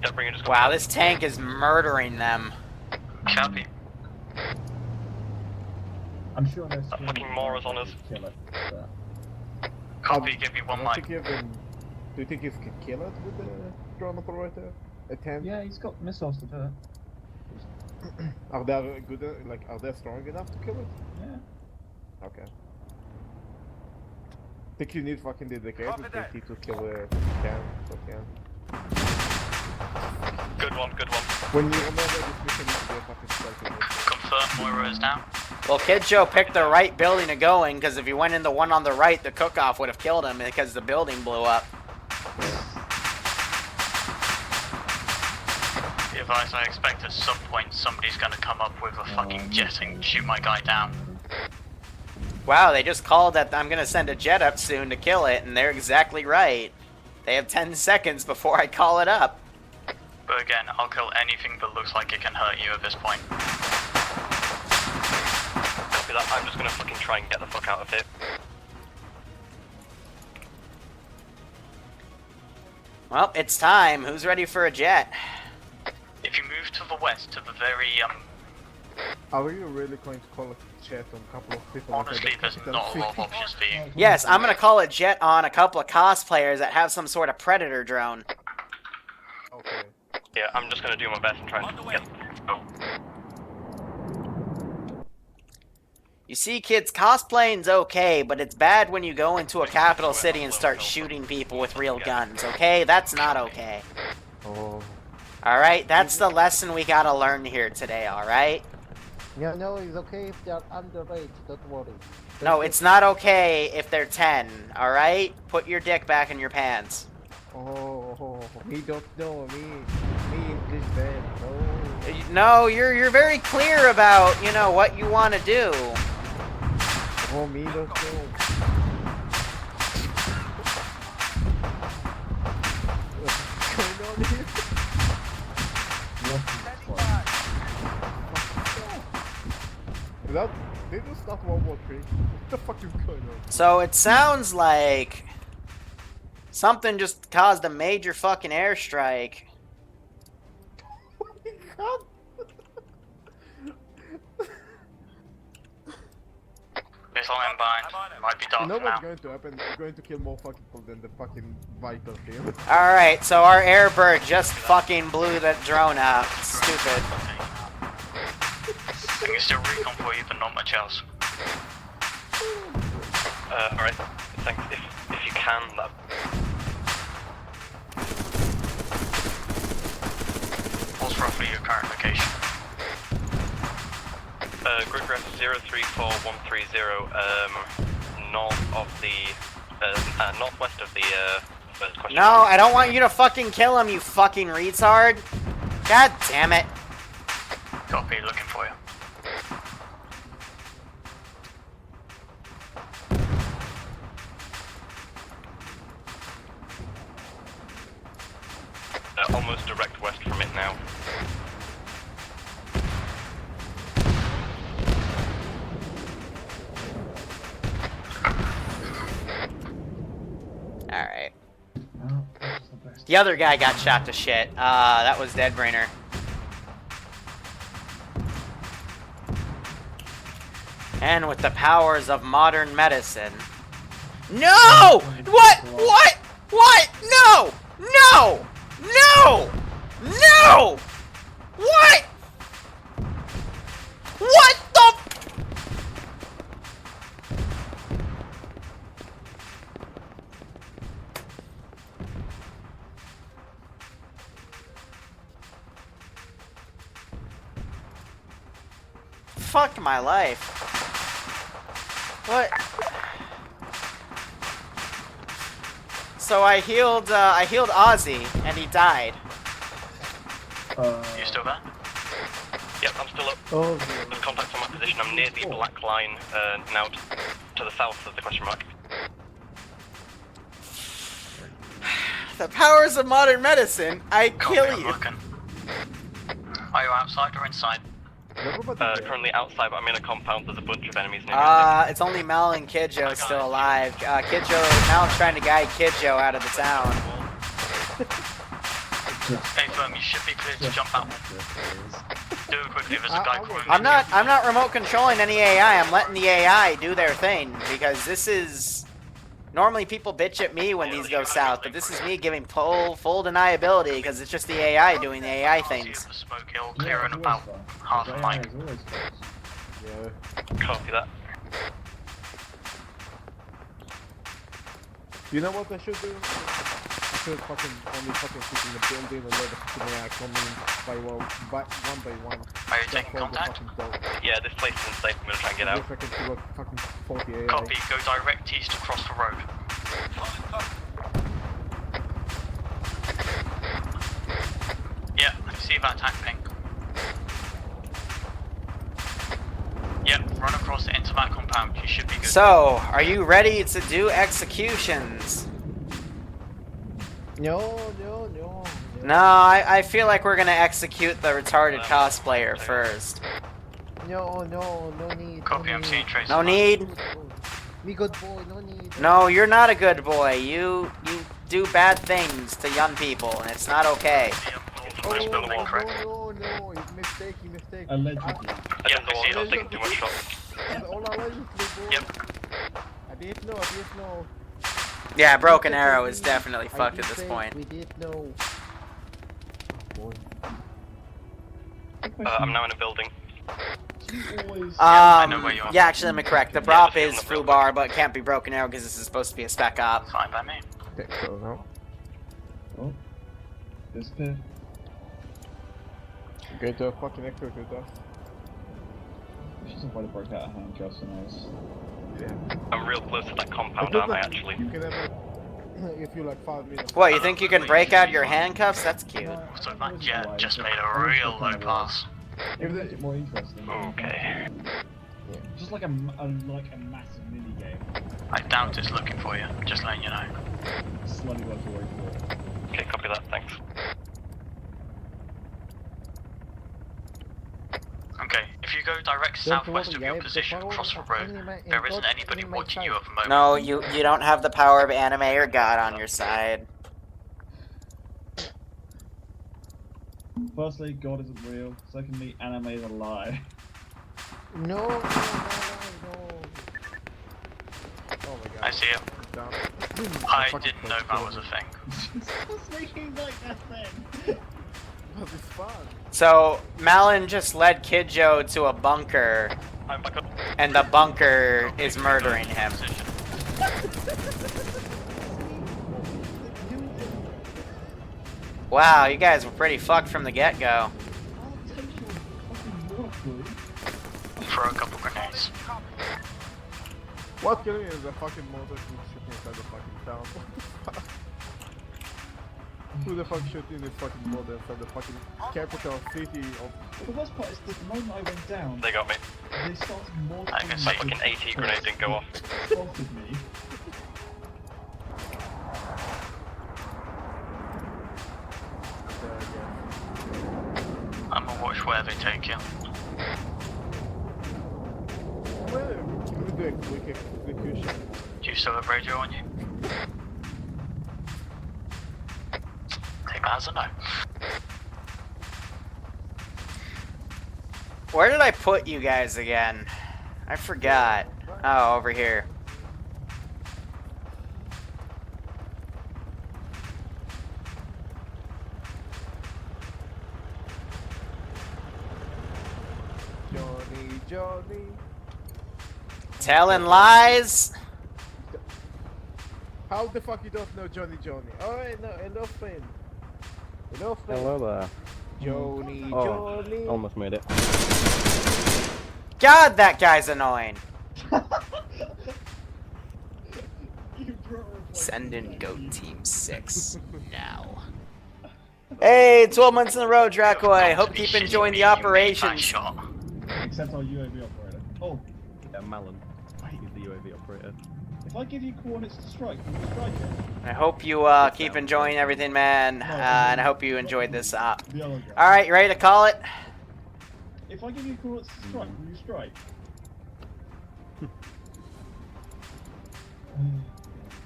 Deadbringer just got Wow, this tank is murdering them. Copy. I'm sure there's That fucking Mora's on us. kill it. But Copy, give me I one don't mic. think you can... Do you think you can kill it with the drone operator? A tank? yeah, he's got missiles to do it. Are they good? Like, are they strong enough to kill it? Yeah. Okay. Think you need fucking dedicated KT to kill a can? Good one, good one. When you remember this mission, you do a fucking stealthy mission. Confirm Moira is down. Well, Kid Joe picked the right building to go in, because if he went in the one on the right, the cook-off would have killed him because the building blew up. Advice, I expect at some point somebody's gonna come up with a fucking jet and shoot my guy down. Wow, they just called that I'm gonna send a jet up soon to kill it, and they're exactly right. They have 10 seconds before I call it up. But again, I'll kill anything that looks like it can hurt you at this point. Copy that. I'm just gonna fucking try and get the fuck out of here. Well, it's time. Who's ready for a jet? If you move to the west, to the very, Are you really going to call a chat on a couple of people? honestly, there's not a lot of options for you. Yes, I'm gonna call a jet on a couple of cosplayers that have some sort of predator drone. Okay. Yeah, I'm just gonna do my best and try and get... Oh. You see, kids, cosplaying's okay, but it's bad when you go into a capital city and start shooting people with real guns, okay? That's not okay. Oh. Alright, that's the lesson we gotta learn here today, alright? Yeah, no, it's okay if they're underage, don't worry. No, it's not okay if they're 10, alright? Put your dick back in your pants. Oh, me don't know, me English bad, no. No, you're very clear about, you know, what you want to do. Oh, me don't know. What's going on here? That, they just start World War III. What the fuck is going on? So it sounds like something just caused a major fucking airstrike. God. Missile inbound. Might be dark You know now. what's going to happen? We're going to kill more fucking people than the fucking Viper team. Alright, so our airbird just fucking blew that drone out. Stupid. I can still recon for you, but not much else. Alright. Thanks. If you can, that... Pulse your current location. Grid ref 034130, north of the, northwest of the, first question. No, I don't want you to fucking kill him, you fucking retard. God damn it. Copy, looking for you. Almost direct west from it now. Alright. The other guy got shot to shit. That was Deadbrainer. And with the powers of modern medicine. No! What? What? What? No! No! No! No! What? What the? Fuck my life. What? So I healed Ozzy, and he died. You still there? Yep, I'm still up. Oh, There's contact on my position. I'm near the black line, now to the south of the question mark. The powers of modern medicine, I Copy, kill I'm you. looking. Are you outside or inside? Currently outside, but I'm in a compound. There's a bunch of enemies near me. It's only Mal and Kidjo still alive. Mal's trying to guide Kidjo out of the town. Hey, firm, you should be clear to jump out. Do it quickly, there's a guy crawling. I'm not remote controlling any AI. I'm letting the AI do their thing because this is normally people bitch at me when these go south, but this is me giving full deniability because it's just the AI doing the AI things. The smoke hill clear in about half a mile. Yeah. Copy that. You know what I should do? I should fucking only fucking sit in the building and let the fucking AI come in one by one. Are you taking contact? Yeah, this place isn't safe. I'm gonna try and get out. I can see what fucking 40 AI. Copy, go direct east across the road. Yeah, I see that attack ping. Yep, run across into that compound. You should be good. So, are you ready to do executions? No. No, I feel like we're gonna execute the retarded cosplayer first. No need. Copy, I'm seeing traces. No need? Me good boy, no need. No, you're not a good boy. You do bad things to young people, and it's not okay. No, he's mistake. Allegedly. I don't know, I was taking too much shots. All allegedly, boy. Yep. I didn't know. Yeah, Broken Arrow is definitely fucked at this point. We did know. I'm now in a building. I know where you are. Yeah, actually, let me correct. The prop is Fubar, but it can't be Broken Arrow because this is supposed to be a spec op. Fine by me. Okay, so now. Oh. Disappear. Go to a fucking execute us. She's probably broke out of handcuffs and us. Yeah. I'm real close to that compound, aren't I, actually? You can have it if you like 5 minutes. What, you think you can break out your handcuffs? That's cute. So that jet just made a real low pass. It was more interesting. Okay. Just like a massive mini game. I doubt it's looking for you, just letting you know. Slowly work your way through it. Okay, copy that, thanks. Okay, if you go direct southwest of your position across the road, there isn't anybody watching you at the moment. No, you don't have the power of anime or God on your side. Firstly, God isn't real. Secondly, anime is a lie. No. Oh my god. I see it. I didn't know that was a thing. What's making like that thing? But it's fun. So, Malin just led Kidjo to a bunker, I'm back up. and the bunker is murdering him. Wow, you guys were pretty fucked from the get-go. throw a couple grenades. What killing is a fucking motor shooting inside the fucking town? What the fuck? Who the fuck shooting this fucking motor inside the fucking capital city of... The worst part is that the moment I went down, They got me. they started more I can say fucking 80 grenade didn't go off. spotted me. I'm gonna watch where they take you. Well, we do a quick execution. Do you still have radio on you? Take that as a no. Where did I put you guys again? I forgot. Oh, over here. Johnny. Telling lies? How the fuck you don't know Johnny? Alright, no, enough friend. Enough friend. Hello there. Johnny. Almost made it. God, that guy's annoying. Send in GOAT Team 6 now. Hey, 12 months in a row, Dracoy. Hope you keep enjoying the operation. Except our UAV operator. Oh. Yeah, Malin. He's the UAV operator. If I give you coordinates to strike, will you strike it? I hope you keep enjoying everything, man. And I hope you enjoyed this op. Alright, you ready to call it? If I give you coordinates to strike, will you strike?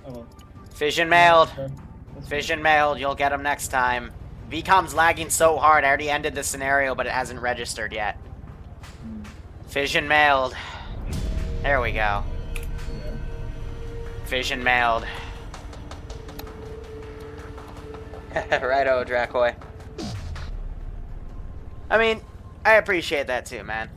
Oh well. Fission mailed. Fission mailed. You'll get them next time. VCOM's lagging so hard. I already ended the scenario, but it hasn't registered yet. Fission mailed. There we go. Fission mailed. Righto, Dracoy. I mean, I appreciate that too, man.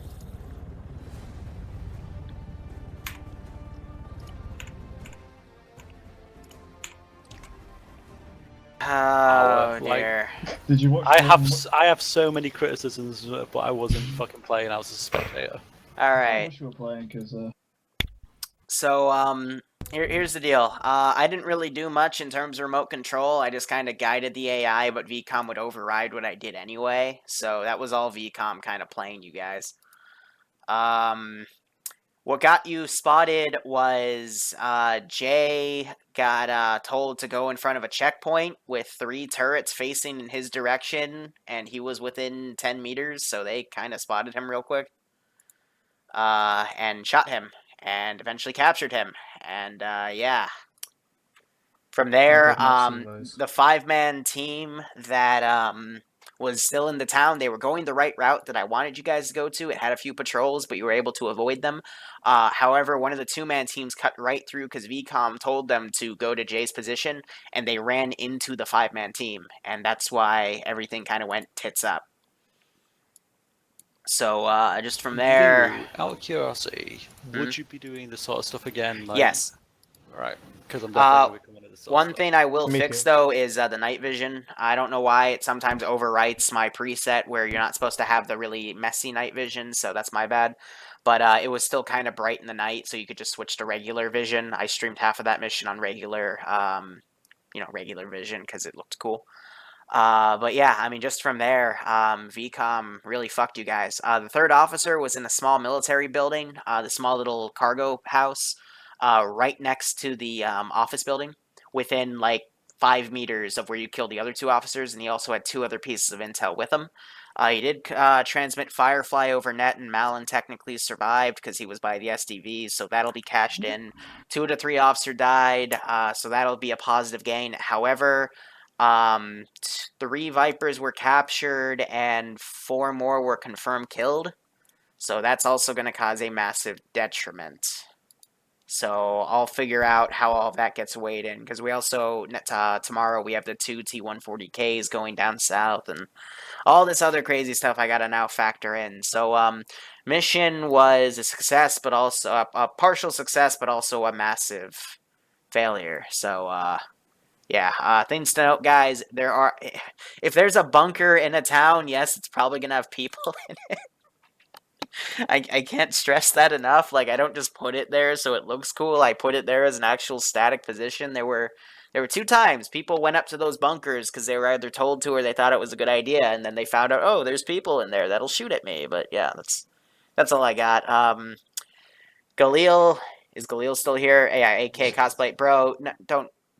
Oh dear. Did you watch? I have so many criticisms, but I wasn't fucking playing. I was a spectator. All I right. wish you were playing because. So here's the deal. I didn't really do much in terms of remote control. I just kind of guided the AI, but VCOM would override what I did anyway. So that was all VCOM kind of playing you guys. What got you spotted was Jay got told to go in front of a checkpoint with 3 turrets facing in his direction, and he was within 10 meters, so they kind of spotted him real quick. And shot him, and eventually captured him. And yeah. From there, the 5-man team that was still in the town, they were going the right route that I wanted you guys to go to. It had a few patrols, but you were able to avoid them. However, one of the 2-man teams cut right through because VCOM told them to go to Jay's position, and they ran into the 5-man team. And that's why everything kind of went tits up. So, just from there... Liru, out of curiosity, would you be doing this sort of stuff again? Like... Yes. Right, because I'm definitely coming to this sort of One stuff. thing I will fix, though, is the night vision. I don't know why it sometimes overwrites my preset where you're not supposed to have the really messy night vision, so that's my bad. But it was still kind of bright in the night, so you could just switch to regular vision. I streamed half of that mission on regular, regular vision because it looked cool. But yeah, I mean, just from there, VCOM really fucked you guys. The 3rd officer was in a small military building, the small little cargo house, right next to the office building, within like 5 meters of where you killed the other 2 officers, and he also had 2 other pieces of intel with him. He did transmit Firefly over net, and Malin technically survived because he was by the SDVs, so that'll be cashed in. 2 of the 3 officers died, so that'll be a positive gain. However, 3 Vipers were captured, and 4 more were confirmed killed, so that's also going to cause a massive detriment. So I'll figure out how all of that gets weighed in, because we also, tomorrow we have the 2 T-140Ks going down south, and all this other crazy stuff I gotta now factor in. So, mission was a success, but also, a partial success, but also a massive failure. So, yeah, things to note, guys, if there's a bunker in a town, yes, it's probably gonna have people in it. I can't stress that enough. Like, I don't just put it there so it looks cool. I put it there as an actual static position. There were 2 times people went up to those bunkers because they were either told to or they thought it was a good idea, and then they found out, oh, there's people in there that'll shoot at me. But yeah, that's all I got. Galil, is Galil still here? AK cosplay, bro. No,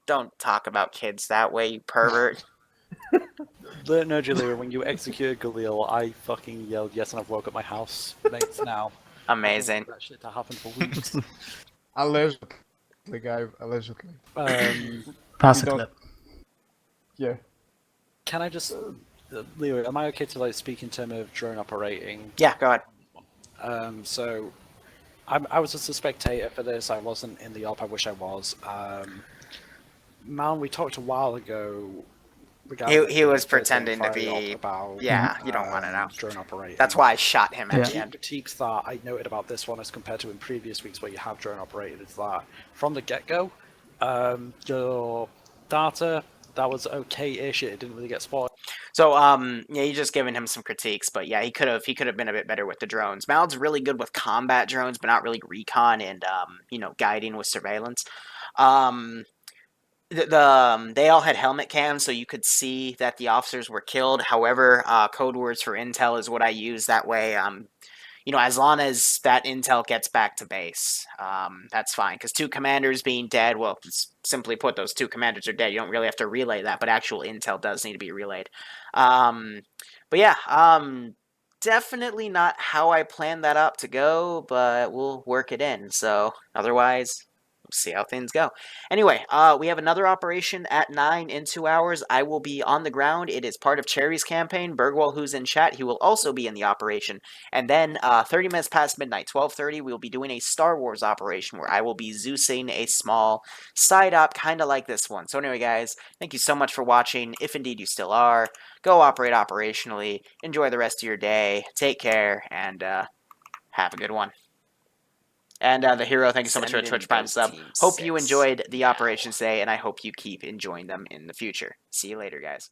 don't talk about kids that way, you pervert. No, Julia, when you executed Galil, I fucking yelled yes, and I've woke up my house mates now. Amazing. That shit to happen for weeks. Allegedly, guy. Allegedly. Pass You the don't- clip. Yeah. Can I just, Leo, am I okay to like speak in terms of drone operating? Yeah, go ahead. So, I was just a spectator for this. I wasn't in the op. I wish I was. Man, we talked a while ago. He was pretending to be. About, yeah, you don't want to know. Drone operating. That's why I shot him at the Two end. critiques that I noted about this one as compared to in previous weeks where you have drone operated is that from the get-go, your data, that was okay-ish. It didn't really get spoiled. So, yeah, you're just giving him some critiques, but yeah, he could have been a bit better with the drones. Malad's really good with combat drones, but not really recon and guiding with surveillance. They all had helmet cams, so you could see that the officers were killed. However, code words for intel is what I use. That way, as long as that intel gets back to base, that's fine. Because 2 commanders being dead, well, simply put, those 2 commanders are dead. You don't really have to relay that, but actual intel does need to be relayed. But yeah, definitely not how I planned that up to go, but we'll work it in. So otherwise, we'll see how things go. Anyway, we have another operation at 9 in 2 hours. I will be on the ground. It is part of Cherry's campaign. Bergwall, who's in chat, he will also be in the operation. And then 30 minutes past midnight, 12:30, we will be doing a Star Wars operation where I will be Zeusing a small side op, kind of like this one. So anyway, guys, thank you so much for watching. If indeed you still are, go operate operationally. Enjoy the rest of your day. Take care, and have a good one. And the hero, thank you so much for the Twitch Prime sub. Hope you enjoyed the operations today, and I hope you keep enjoying them in the future. See you later, guys.